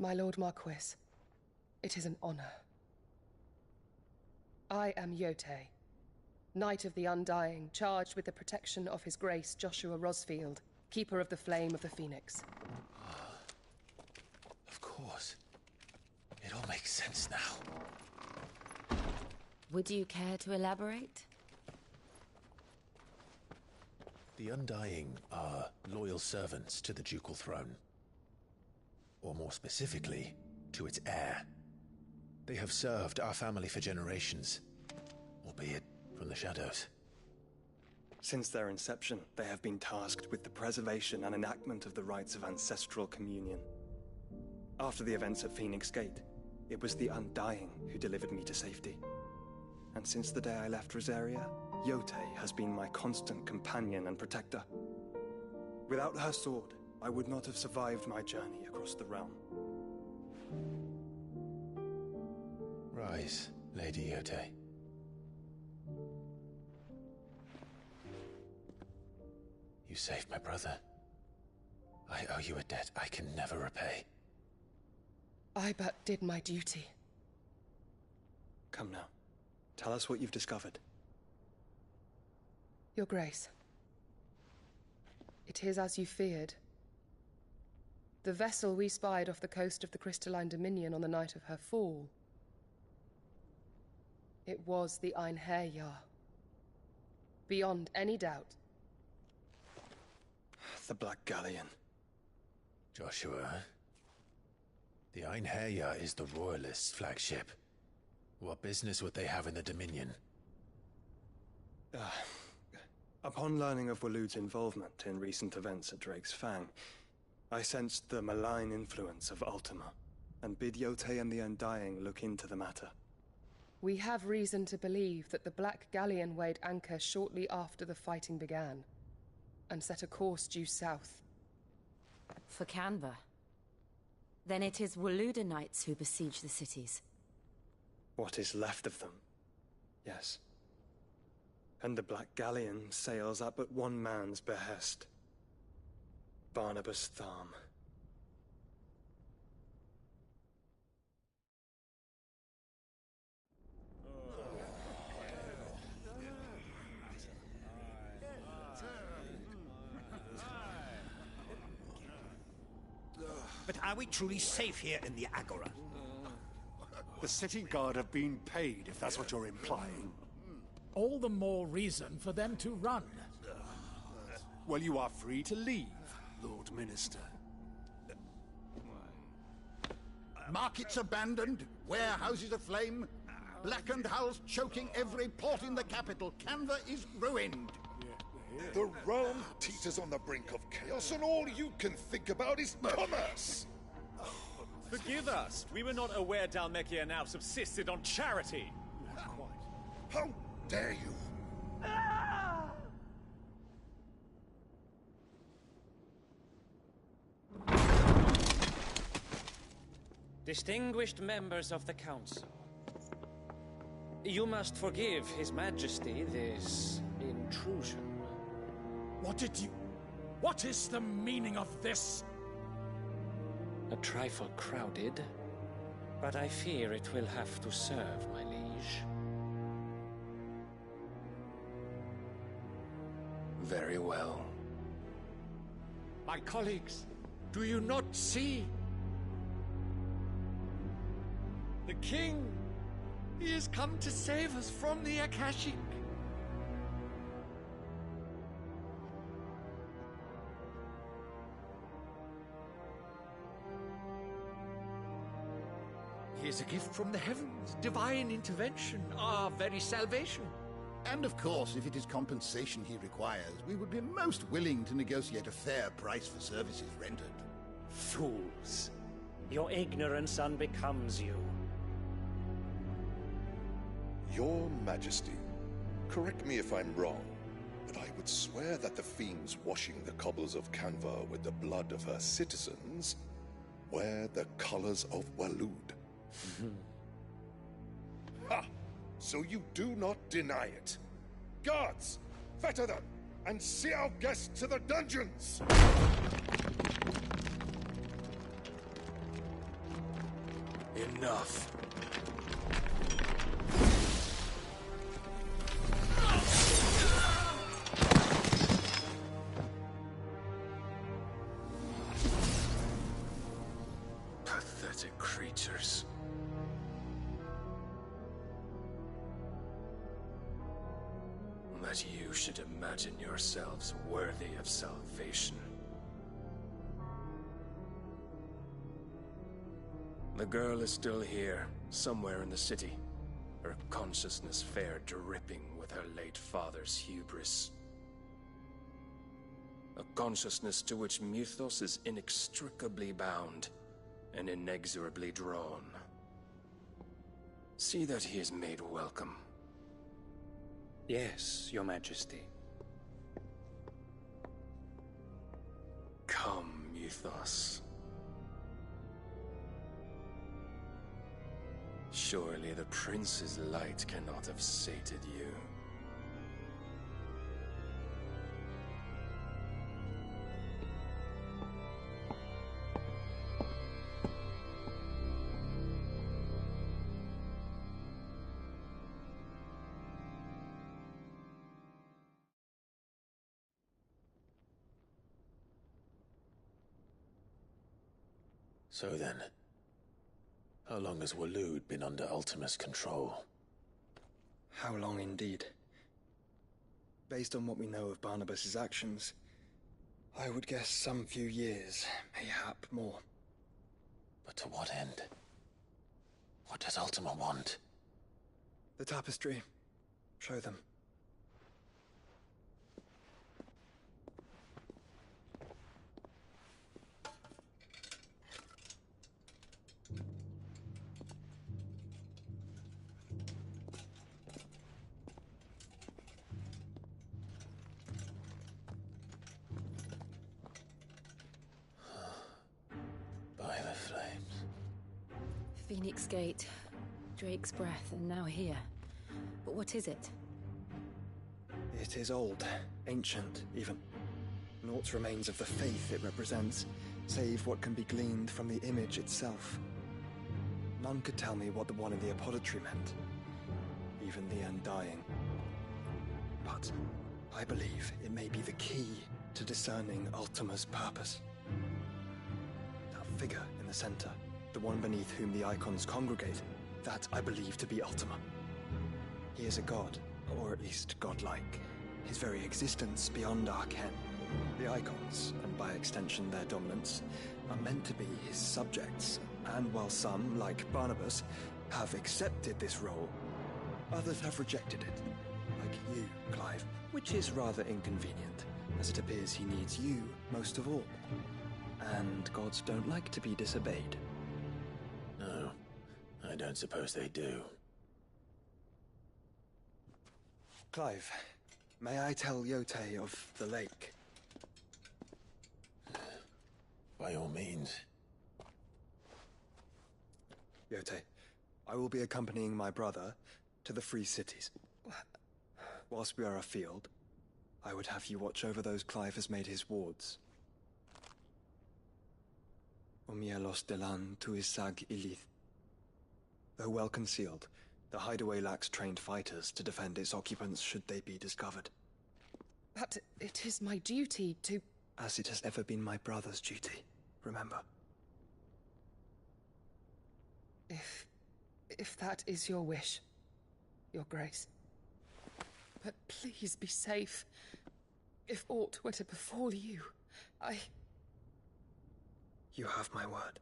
My Lord Marquis, it is an honor. I am Yote, Knight of the Undying, charged with the protection of His Grace Joshua Rosfield, Keeper of the Flame of the Phoenix. Of course. It all makes sense now. Would you care to elaborate? The Undying are loyal servants to the ducal throne. Or more specifically, to its heir. They have served our family for generations, albeit from the shadows. Since their inception, they have been tasked with the preservation and enactment of the rites of ancestral communion. After the events at Phoenix Gate, it was the Undying who delivered me to safety. And since the day I left Rosaria, Yote has been my constant companion and protector. Without her sword, I would not have survived my journey across the realm. Rise, Lady Yote. You saved my brother. I owe you a debt I can never repay. I but did my duty. Come now. Tell us what you've discovered. Your Grace. It is as you feared. The vessel we spied off the coast of the Crystalline Dominion on the night of her fall. It was the Einherjar. Beyond any doubt. The Black Galleon. Joshua, the Einherjar is the Royalists' flagship. What business would they have in the Dominion? Upon learning of Waloed's involvement in recent events at Drake's Fang, I sensed the malign influence of Ultima, and bid Yotei and the Undying look into the matter. We have reason to believe that the Black Galleon weighed anchor shortly after the fighting began, and set a course due south. For Canva? Then it is Waloeda knights who besiege the cities. What is left of them? Yes. And the Black Galleon sails at but one man's behest. Barnabas Tharm. But are we truly safe here in the Agora? The city guard have been paid, if that's what you're implying. All the more reason for them to run. Well, you are free to leave, Lord Minister. Markets abandoned, warehouses aflame, blackened hulls choking every port in the capital. Canva is ruined. The realm teeters on the brink of chaos, and all you can think about is commerce! Forgive us. We were not aware Dhalmekia now subsisted on charity. How dare you? Distinguished members of the Council, you must forgive His Majesty this intrusion. What is the meaning of this? A trifle crowded, but I fear it will have to serve, my liege. Very well. My colleagues, do you not see? The king! He has come to save us from the Akashic. He is a gift from the heavens, divine intervention, our very salvation. And of course, if it is compensation he requires, we would be most willing to negotiate a fair price for services rendered. Fools! Your ignorance unbecomes you. Your Majesty, correct me if I'm wrong, but I would swear that the fiends washing the cobbles of Canva with the blood of her citizens wear the colors of Waloed. Ha! So you do not deny it. Guards, fetter them, and see our guests to the dungeons! Enough. Pathetic creatures. That you should imagine yourselves worthy of salvation. The girl is still here, somewhere in the city, her consciousness fair dripping with her late father's hubris. A consciousness to which Mythos is inextricably bound and inexorably drawn. See that he is made welcome. Yes, Your Majesty. Come, Mythos. Surely the prince's light cannot have sated you. So then, how long has Waloed been under Ultima's control? How long indeed? Based on what we know of Barnabas's actions, I would guess some few years, mayhap more. But to what end? What does Ultima want? The tapestry. Show them. Phoenix Gate, Drake's Breath, and now here. But what is it? It is old, ancient, even. Naught remains of the faith it represents, save what can be gleaned from the image itself. None could tell me what the one in the apothecary meant, even the Undying. But I believe it may be the key to discerning Ultima's purpose. That figure in the center, the one beneath whom the icons congregate, that I believe to be Ultima. He is a god, or at least godlike. His very existence beyond our ken. The icons, and by extension their dominants, are meant to be his subjects, and while some, like Barnabas, have accepted this role, others have rejected it. Like you, Clive, which is rather inconvenient, as it appears he needs you most of all. And gods don't like to be disobeyed. No, I don't suppose they do. Clive, may I tell Yotei of the lake? By all means. Yotei, I will be accompanying my brother to the Free Cities. Whilst we are afield, I would have you watch over those Clive has made his wards. Omielos delan tuisag ilith. Though well concealed, the hideaway lacks trained fighters to defend its occupants should they be discovered. But it is my duty to... As it has ever been my brother's duty, remember. If that is your wish, Your Grace. But please be safe. If aught were to befall you, You have my word.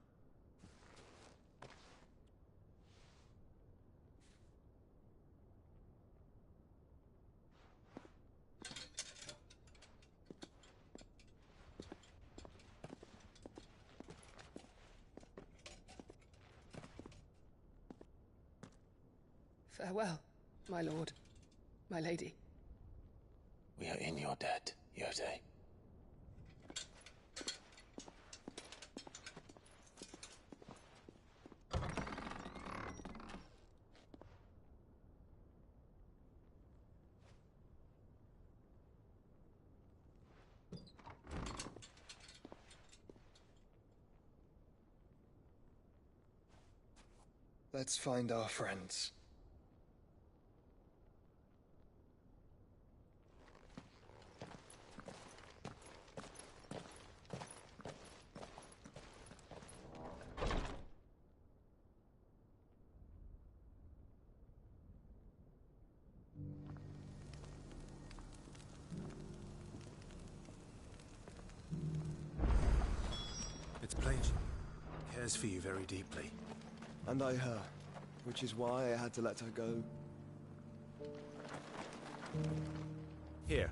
Farewell, my lord, my lady. We are in your debt, Yotei. Let's find our friends. It's plain she cares for you very deeply. And I her, which is why I had to let her go. Here,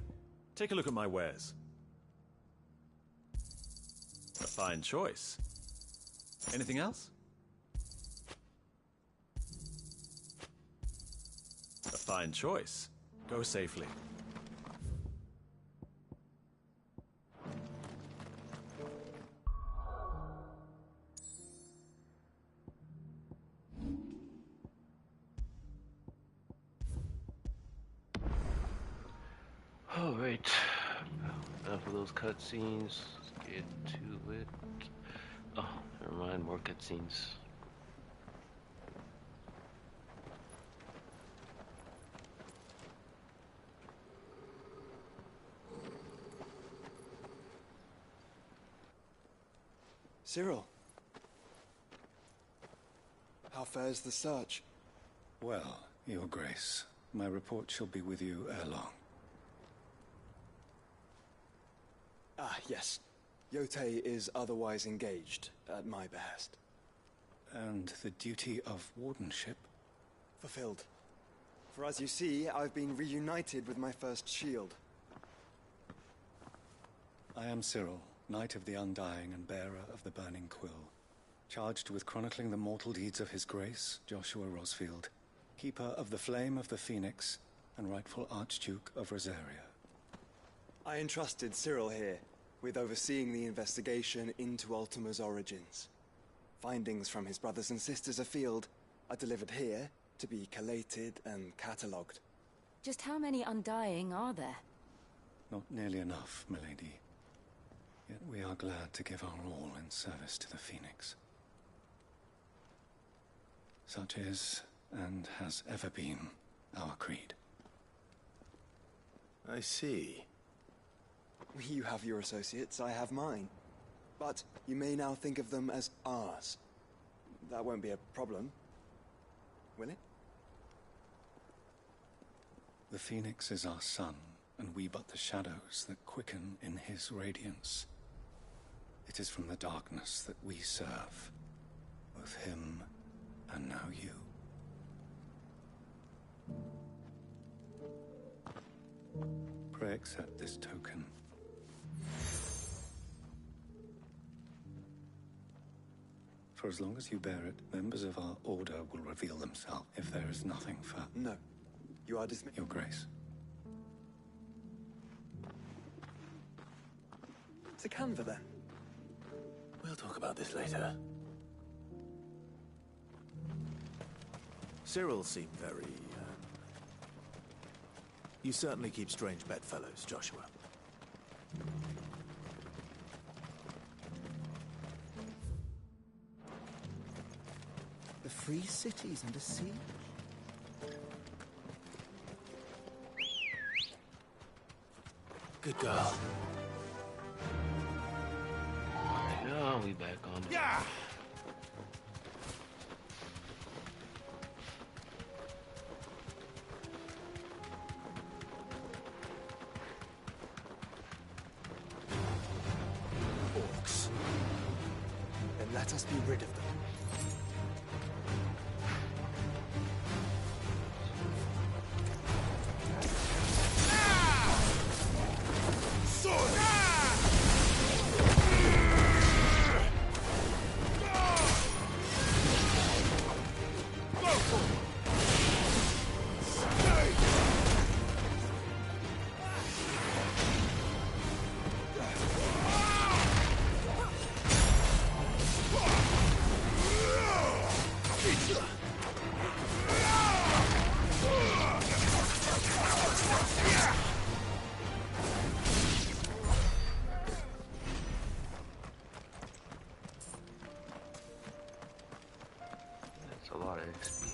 take a look at my wares. A fine choice. Anything else? A fine choice. Go safely. Alright, enough of those cutscenes. Let's get to it. Oh, never mind, more cutscenes. Cyril. How fares the search? Well, Your Grace, my report shall be with you ere long. Ah, yes. Yotei is otherwise engaged, at my behest. And the duty of wardenship? Fulfilled. For as you see, I've been reunited with my first shield. I am Cyril, Knight of the Undying and bearer of the Burning Quill, charged with chronicling the mortal deeds of His Grace, Joshua Rosfield, Keeper of the Flame of the Phoenix, and rightful Archduke of Rosaria. I entrusted Cyril here with overseeing the investigation into Ultima's origins. Findings from his brothers and sisters afield are delivered here to be collated and catalogued. Just how many Undying are there? Not nearly enough, milady. Yet we are glad to give our all in service to the Phoenix. Such is, and has ever been, our creed. I see. You have your associates, I have mine. But you may now think of them as ours. That won't be a problem, will it? The Phoenix is our sun, and we but the shadows that quicken in his radiance. It is from the darkness that we serve, both him and now you. Pray accept this token. For as long as you bear it, members of our order will reveal themselves if there is nothing for... No. You are dismissed. Your Grace. To Canva, then. We'll talk about this later. Cyril seemed very... You certainly keep strange bedfellows, Joshua. The free city's under siege. Good girl. Yeah, we back on. Yeah! Orcs. Then let us be rid of them. That's a lot of XP.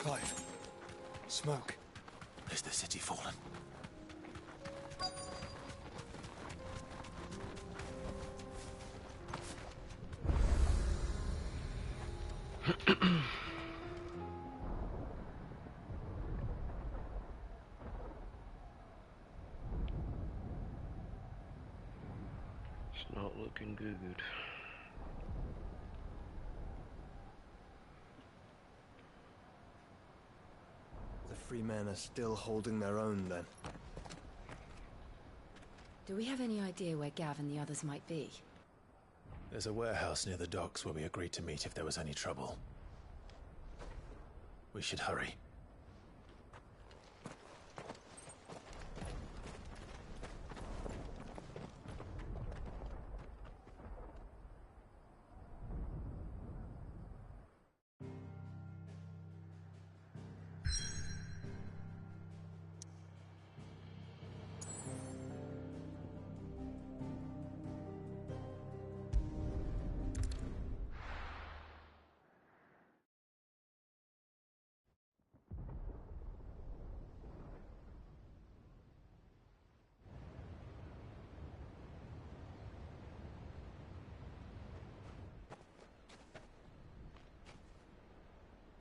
Clive. Smoke. Is the city fallen? It's not looking good. The free men are still holding their own, then. Do we have any idea where Gav and the others might be? There's a warehouse near the docks where we agreed to meet if there was any trouble. We should hurry.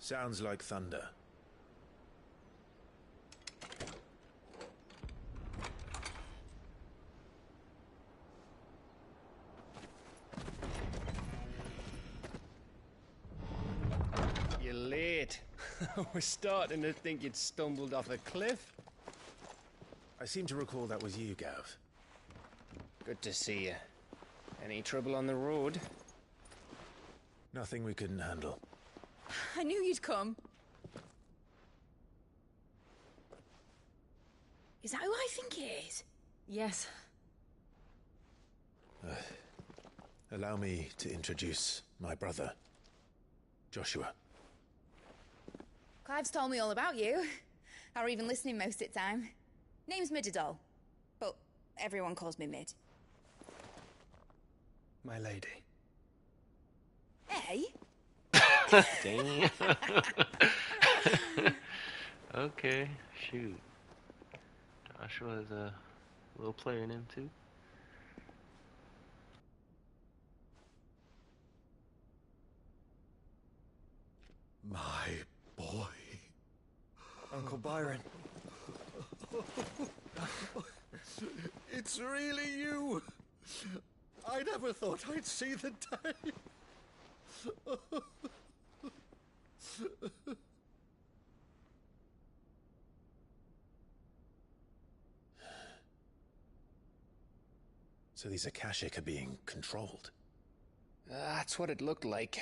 Sounds like thunder. You're late. We're starting to think you'd stumbled off a cliff. I seem to recall that was you, Gav. Good to see you. Any trouble on the road? Nothing we couldn't handle. I knew you'd come. Is that who I think it is? Yes. Allow me to introduce my brother, Joshua. Clive's told me all about you. Or even listening most of the time. Name's Midadol, but everyone calls me Mid. My lady. Hey? Dang. Okay, shoot. Joshua is a little player in him too. My boy. Uncle Byron. It's really you. I never thought I'd see the day. So these Akashic are being controlled? That's what it looked like.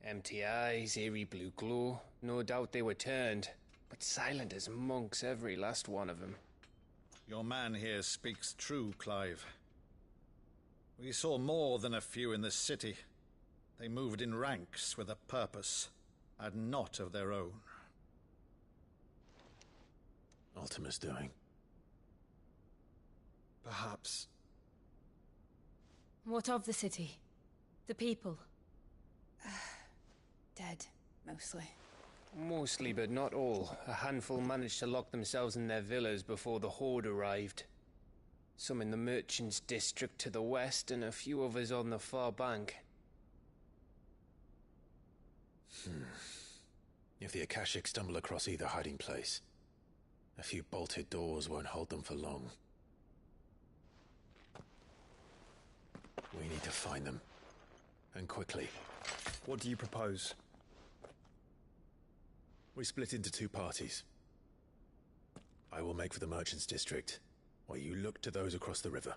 Empty eyes, eerie blue glow. No doubt they were turned, but silent as monks, every last one of them. Your man here speaks true, Clive. We saw more than a few in the city. They moved in ranks with a purpose, and not of their own. Ultima's doing. Perhaps. What of the city? The people? Dead, mostly. Mostly, but not all. A handful managed to lock themselves in their villas before the Horde arrived. Some in the Merchants' District to the west, and a few others on the far bank. If the Akashic stumble across either hiding place, a few bolted doors won't hold them for long. We need to find them. And quickly. What do you propose? We split into two parties. I will make for the Merchants' District, while you look to those across the river.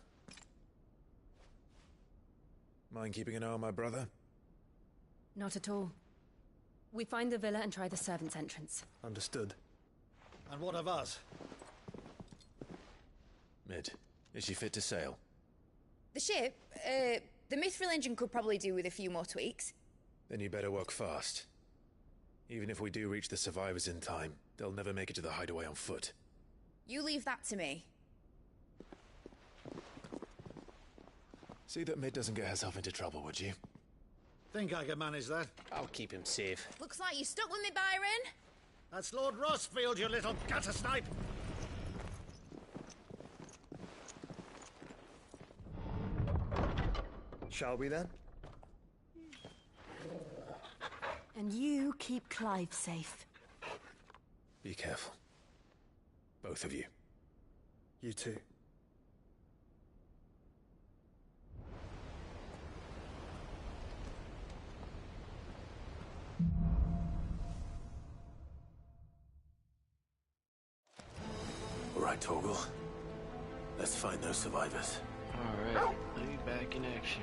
Mind keeping an eye on my brother? Not at all. We find the villa and try the servants' entrance. Understood. And what of us? Mid, is she fit to sail? The ship, the Mithril engine could probably do with a few more tweaks. Then you better work fast. Even if we do reach the survivors in time, they'll never make it to the hideaway on foot. You leave that to me. See that Mid doesn't get herself into trouble, would you? Think I can manage that? I'll keep him safe. Looks like you stuck with me, Byron. That's Lord Rossfield, you little gutter snipe! Shall we then? And you keep Clive safe. Be careful. Both of you. You too. All right, Torgal. Let's find those survivors. Alright, I'll be back in action.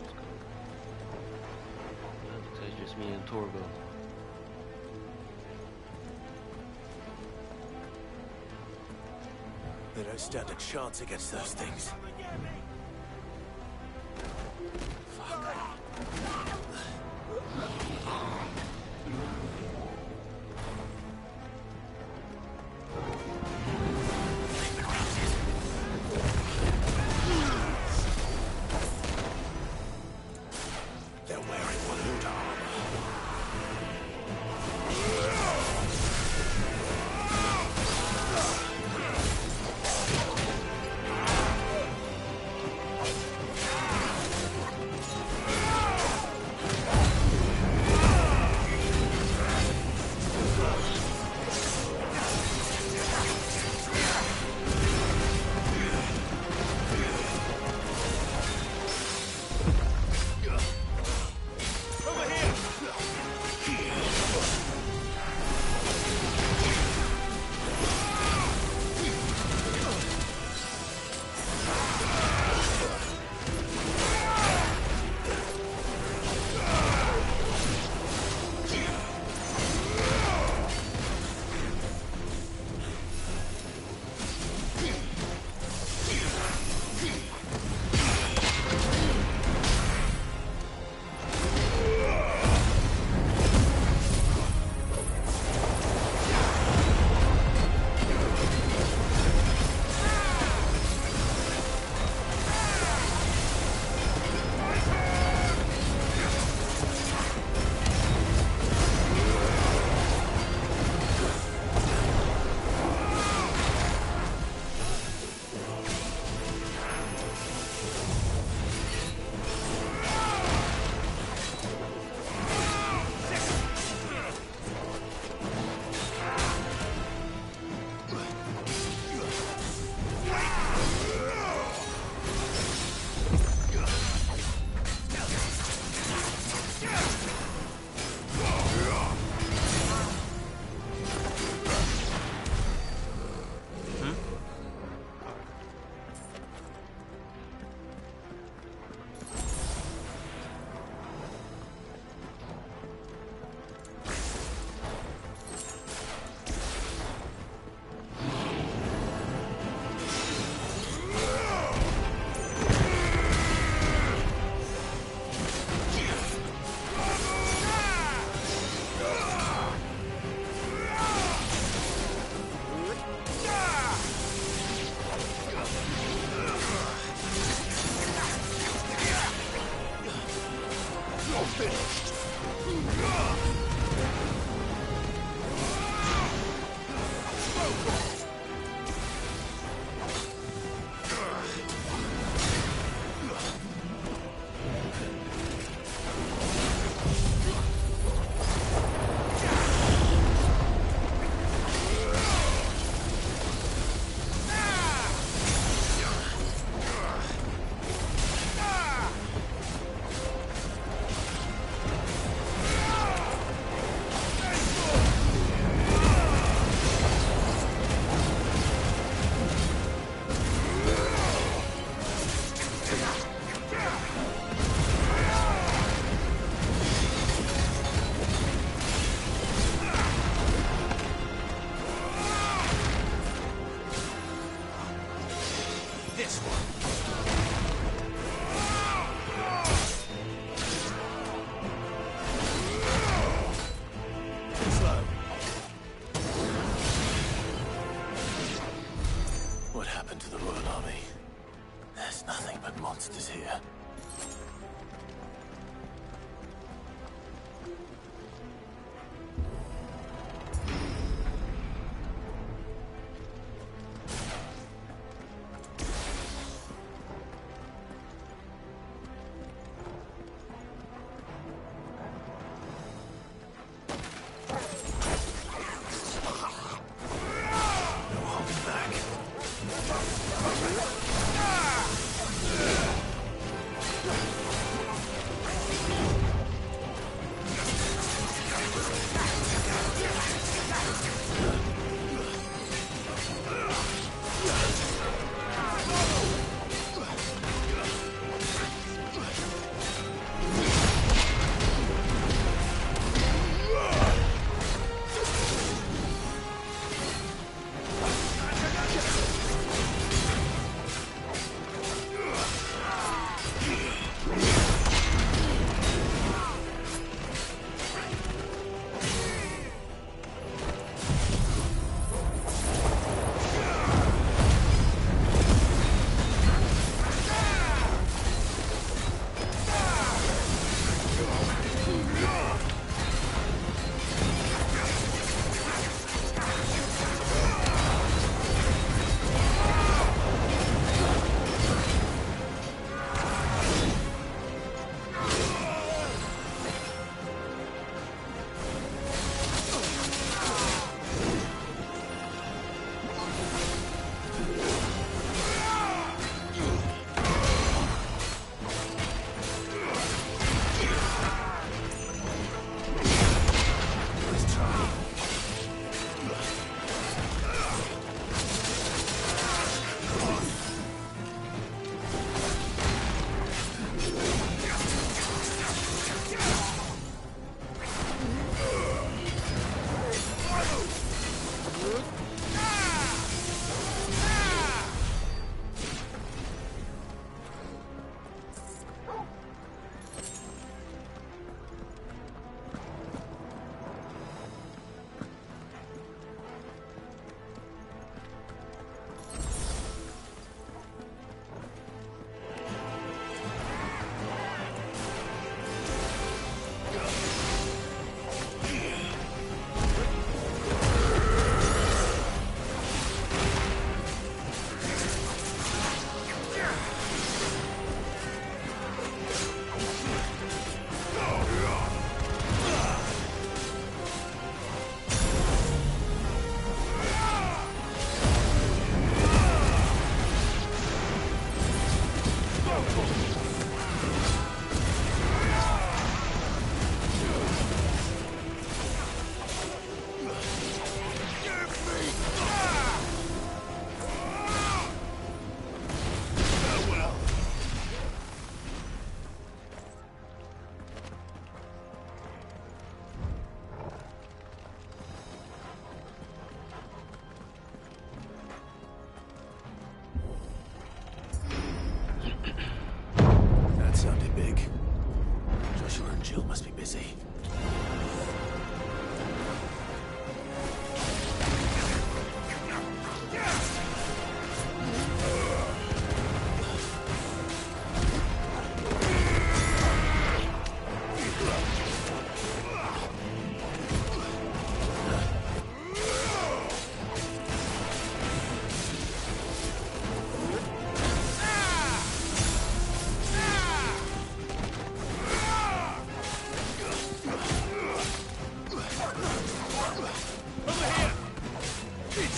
Let's go. Well, looks like just me and Torgo. They don't stand a chance against those things.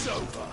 It's over.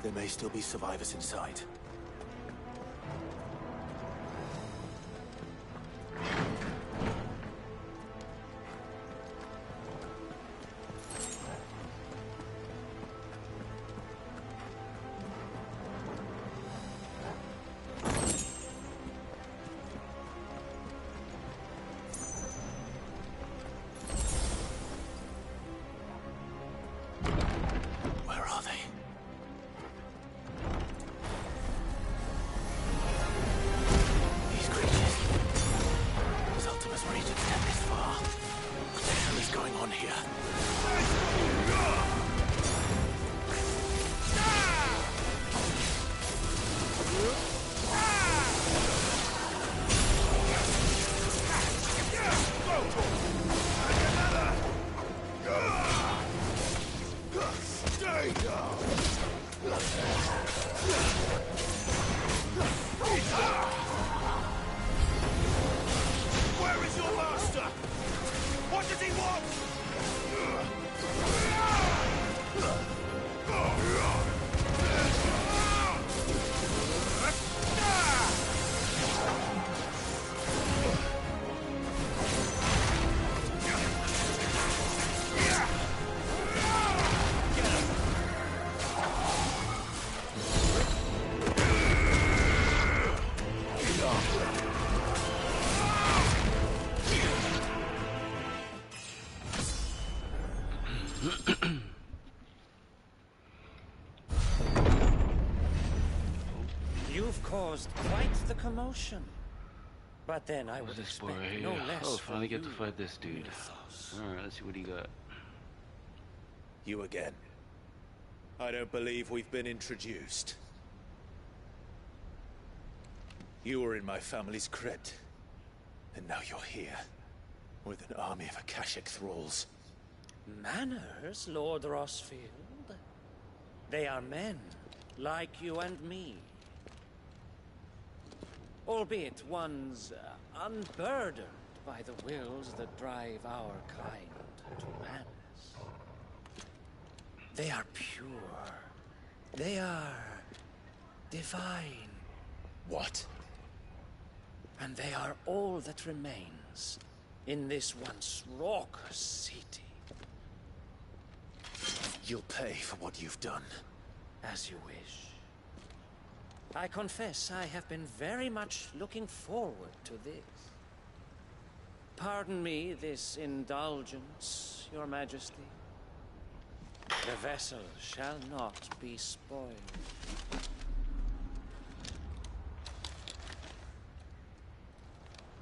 There may still be survivors inside. Where is your master? What does he want? You've caused quite the commotion. But then I would expect no less. Oh, finally get to fight this dude. Alright, let's see what he got. You again. I don't believe we've been introduced. You were in my family's crypt. And now you're here. With an army of Akashic thralls. Manners, Lord Rosfield? They are men, like you and me. Albeit ones unburdened by the wills that drive our kind to madness. They are pure. They are divine. What? And they are all that remains in this once raucous city. You'll pay for what you've done. As you wish. I confess I have been very much looking forward to this. Pardon me this indulgence, Your Majesty. The vessel shall not be spoiled.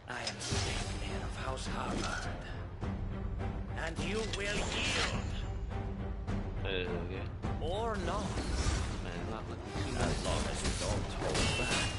I am Saintmere of House Harvard. And you will yield. Okay. Or not. Man, not looking too As long as you don't hold back.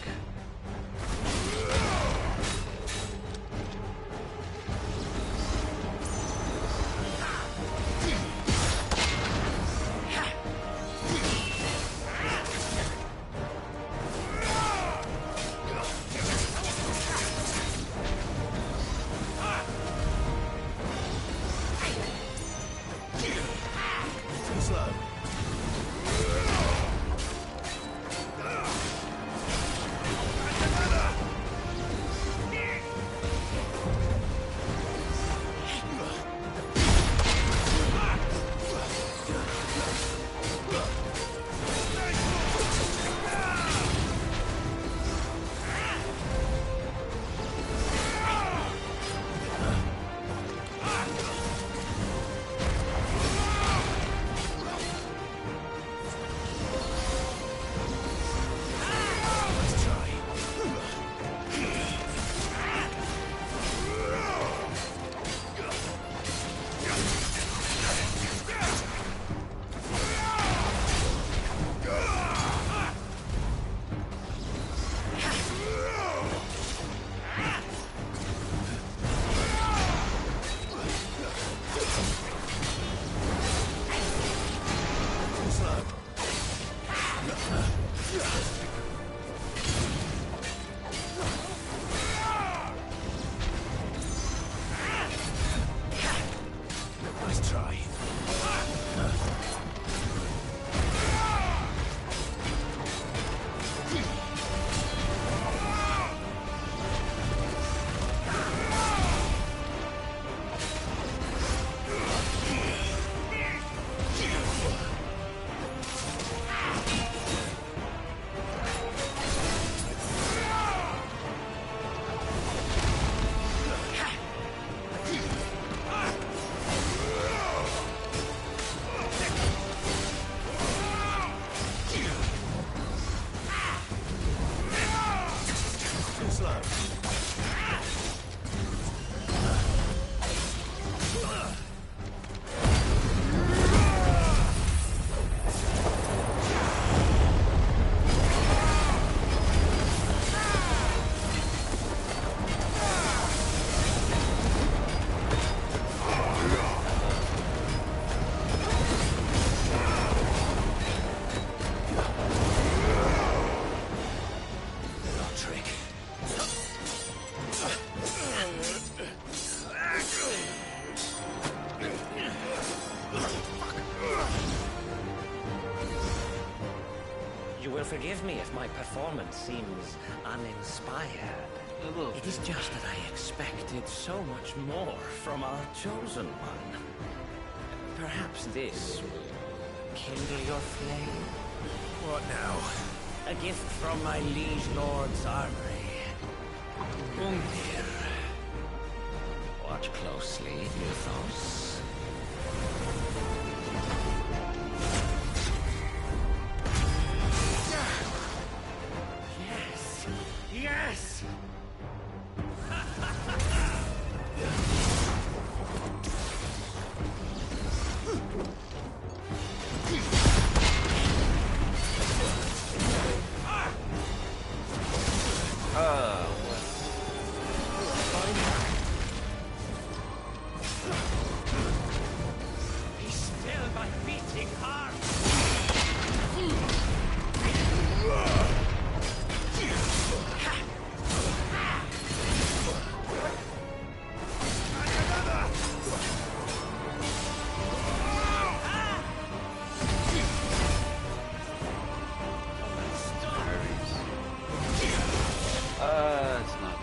Forgive me if my performance seems uninspired. It is just that I expected so much more from our chosen one. Perhaps this will kindle your flame? What now? A gift from my liege lord's armory. Undir. Watch closely, Mythos. Yes! Be still, my beating heart! It's not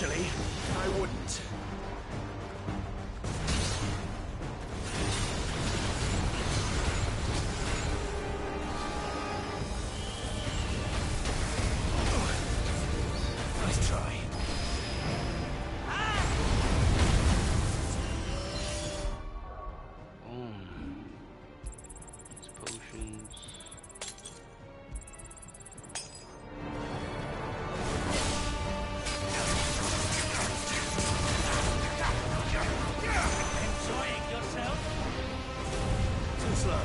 Actually, I wouldn't. Nice try. These potions. Enjoying yourself? Too slow.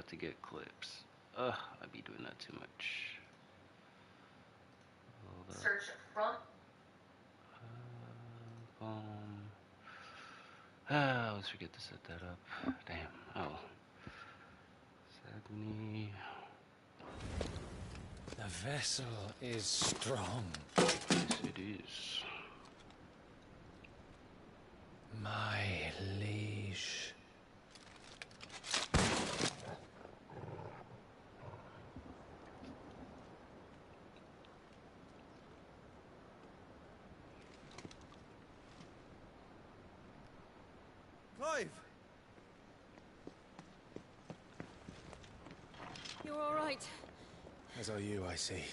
To get clips. Ugh, I'd be doing that too much. Search front. I always forget to set that up. Damn. Oh. Sagni. The vessel is strong. Yes, it is. My liege. Clive! You're all right. As are you, I see.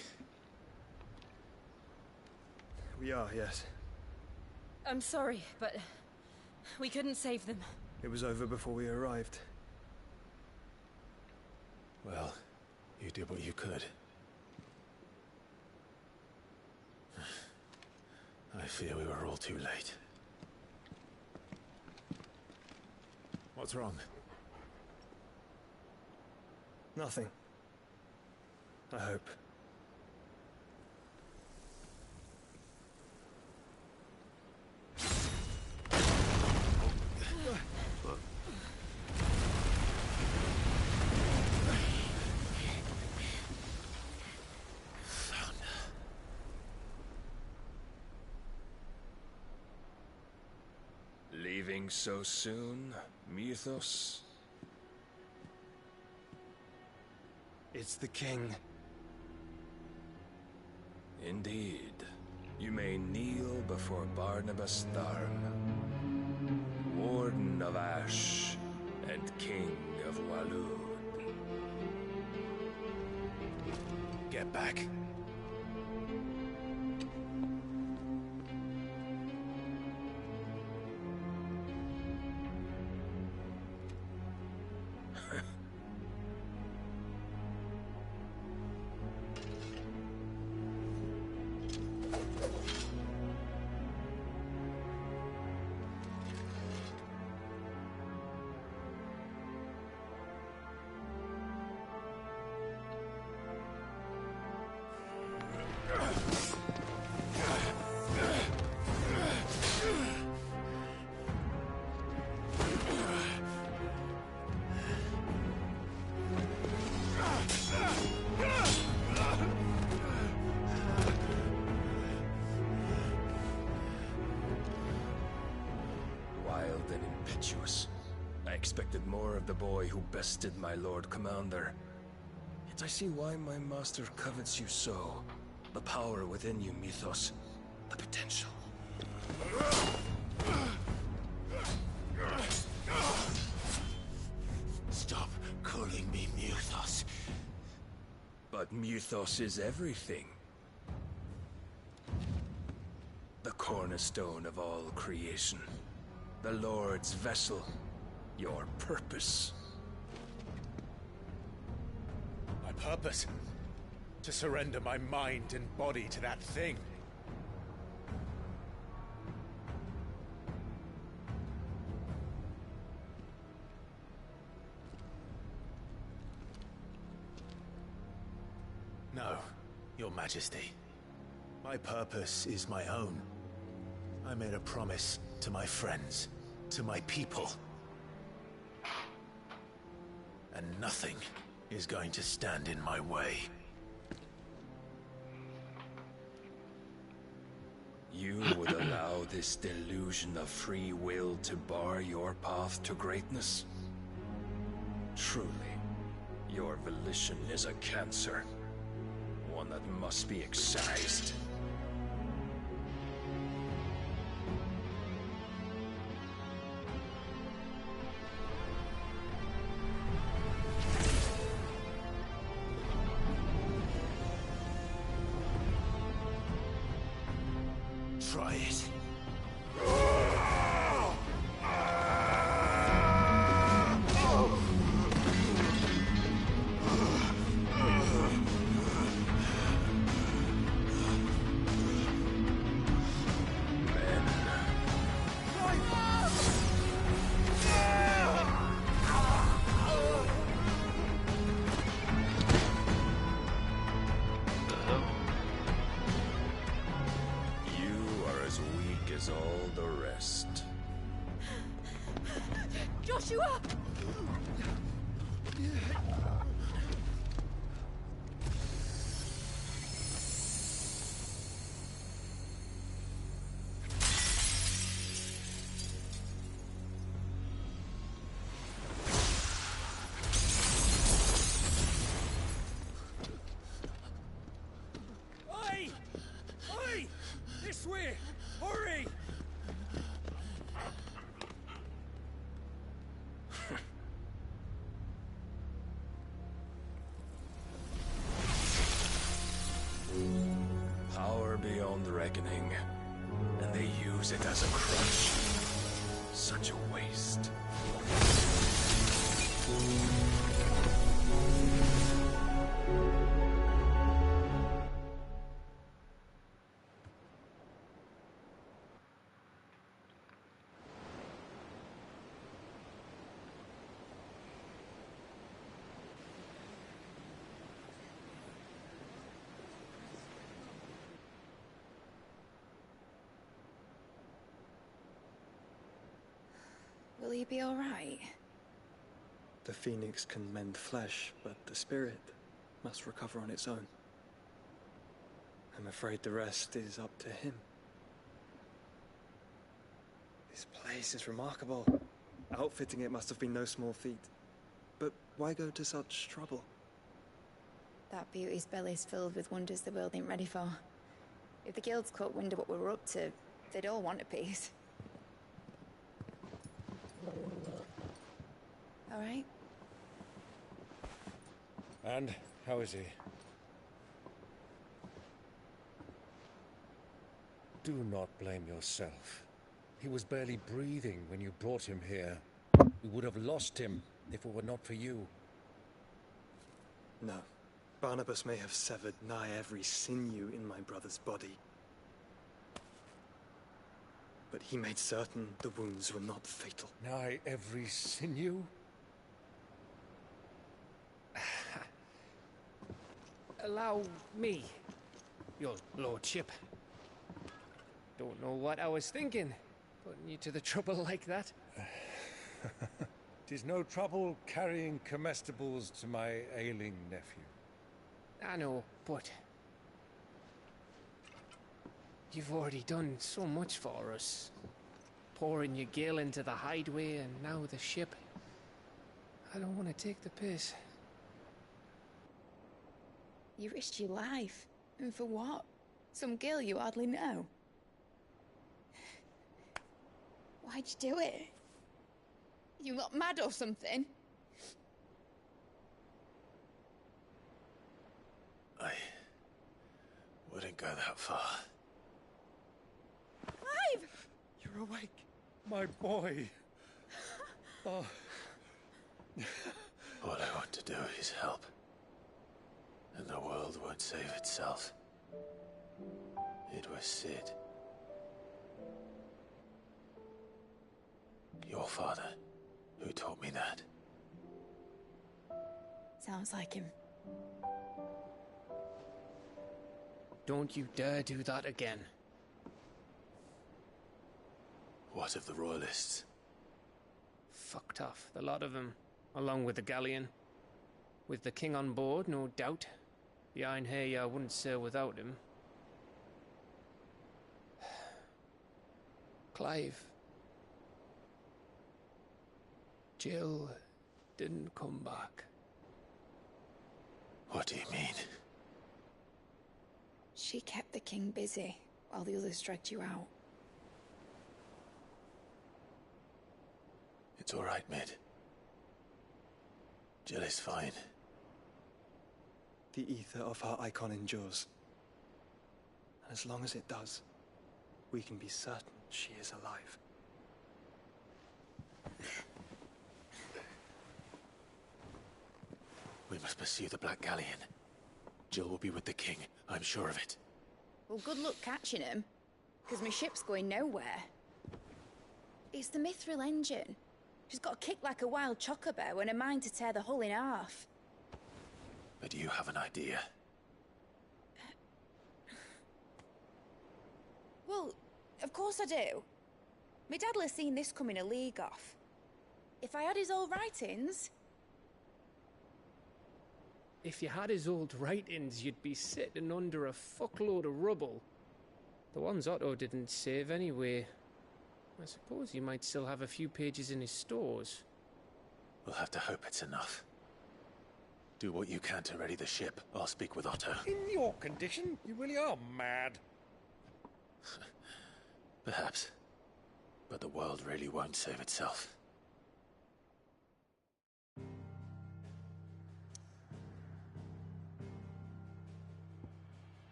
We are, yes. I'm sorry, but we couldn't save them. It was over before we arrived. Well, you did what you could. I fear we were all too late. What's wrong? Nothing. I hope. Leaving so soon, Mythos? It's the king. Indeed. You may kneel before Barnabas Tharn, Warden of Ash and King of Waloed. Get back. I expected more of the boy who bested my Lord Commander. Yet I see why my master covets you so. The power within you, Mythos. The potential. Stop calling me Mythos. But Mythos is everything. The cornerstone of all creation. The Lord's vessel. Your purpose. My purpose? To surrender my mind and body to that thing. No, Your Majesty. My purpose is my own. I made a promise to my friends, to my people. And nothing is going to stand in my way. You would allow this delusion of free will to bar your path to greatness? Truly, your volition is a cancer. One that must be excised. Try it. All the rest. Joshua! Oi! Oi! This way! Hurry! Power beyond reckoning, and they use it as a crutch. Such a waste. Will he be all right? The phoenix can mend flesh, but the spirit must recover on its own. I'm afraid the rest is up to him. This place is remarkable. Outfitting it must have been no small feat. But why go to such trouble? That beauty's belly's filled with wonders the world ain't ready for. If the guilds caught wind of what we were up to, they'd all want a piece. All right? And how is he? Do not blame yourself. He was barely breathing when you brought him here. We would have lost him if it were not for you. No. Barnabas may have severed nigh every sinew in my brother's body. But he made certain the wounds were not fatal. Nigh every sinew? Allow me, your lordship. Don't know what I was thinking, putting you to the trouble like that. 'Tis no trouble carrying comestibles to my ailing nephew. I know, but you've already done so much for us. Pouring your gale into the hideaway and now the ship. I don't want to take the piss. You risked your life. And for what? Some girl you hardly know. Why'd you do it? You not mad or something? I wouldn't go that far. Clive! You're awake, my boy. Oh. All I want to do is help. And the world won't save itself. It was Sid. Your father, who taught me that. Sounds like him. Don't you dare do that again. What of the Royalists? Fucked off, the lot of them, along with the galleon. With the king on board, no doubt. The Iron Hair wouldn't sail without him. Clive. Jill didn't come back. What do you mean? She kept the king busy while the others dragged you out. It's all right, Mid. Jill is fine. The ether of her icon endures. And as long as it does, we can be certain she is alive. We must pursue the Black Galleon. Jill will be with the king, I'm sure of it. Well, good luck catching him, because my ship's going nowhere. It's the Mithril engine. She's got a kick like a wild chocobo and a mind to tear the hull in half. But you have an idea. Well, of course I do. My dad'll have seen this coming a league off. If I had his old writings... If you had his old writings, you'd be sitting under a fuckload of rubble. The ones Otto didn't save anyway. I suppose you might still have a few pages in his stores. We'll have to hope it's enough. Do what you can to ready the ship. I'll speak with Otto. In your condition, you really are mad. Perhaps. But the world really won't save itself.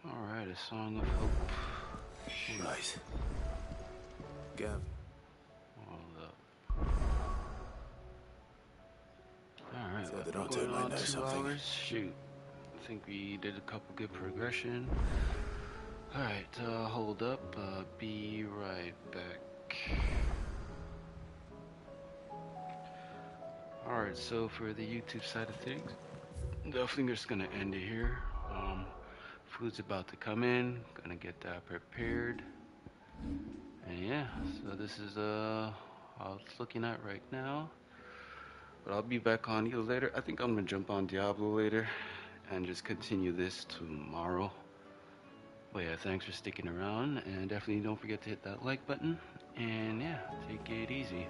Alright, a song of hope. Right. Gav. Hold up. Alright, So well, that Otto going might on know 2 something. hours. Shoot. I think we did a couple good progression. Alright, hold up. Be right back. Alright, so for the YouTube side of things, definitely just gonna end it here. Food's about to come in, gonna get that prepared. And yeah, so this is how it's looking at right now. But I'll be back on you later. I think I'm gonna jump on Diablo later and just continue this tomorrow. But yeah, thanks for sticking around, and definitely don't forget to hit that like button. And yeah, take it easy.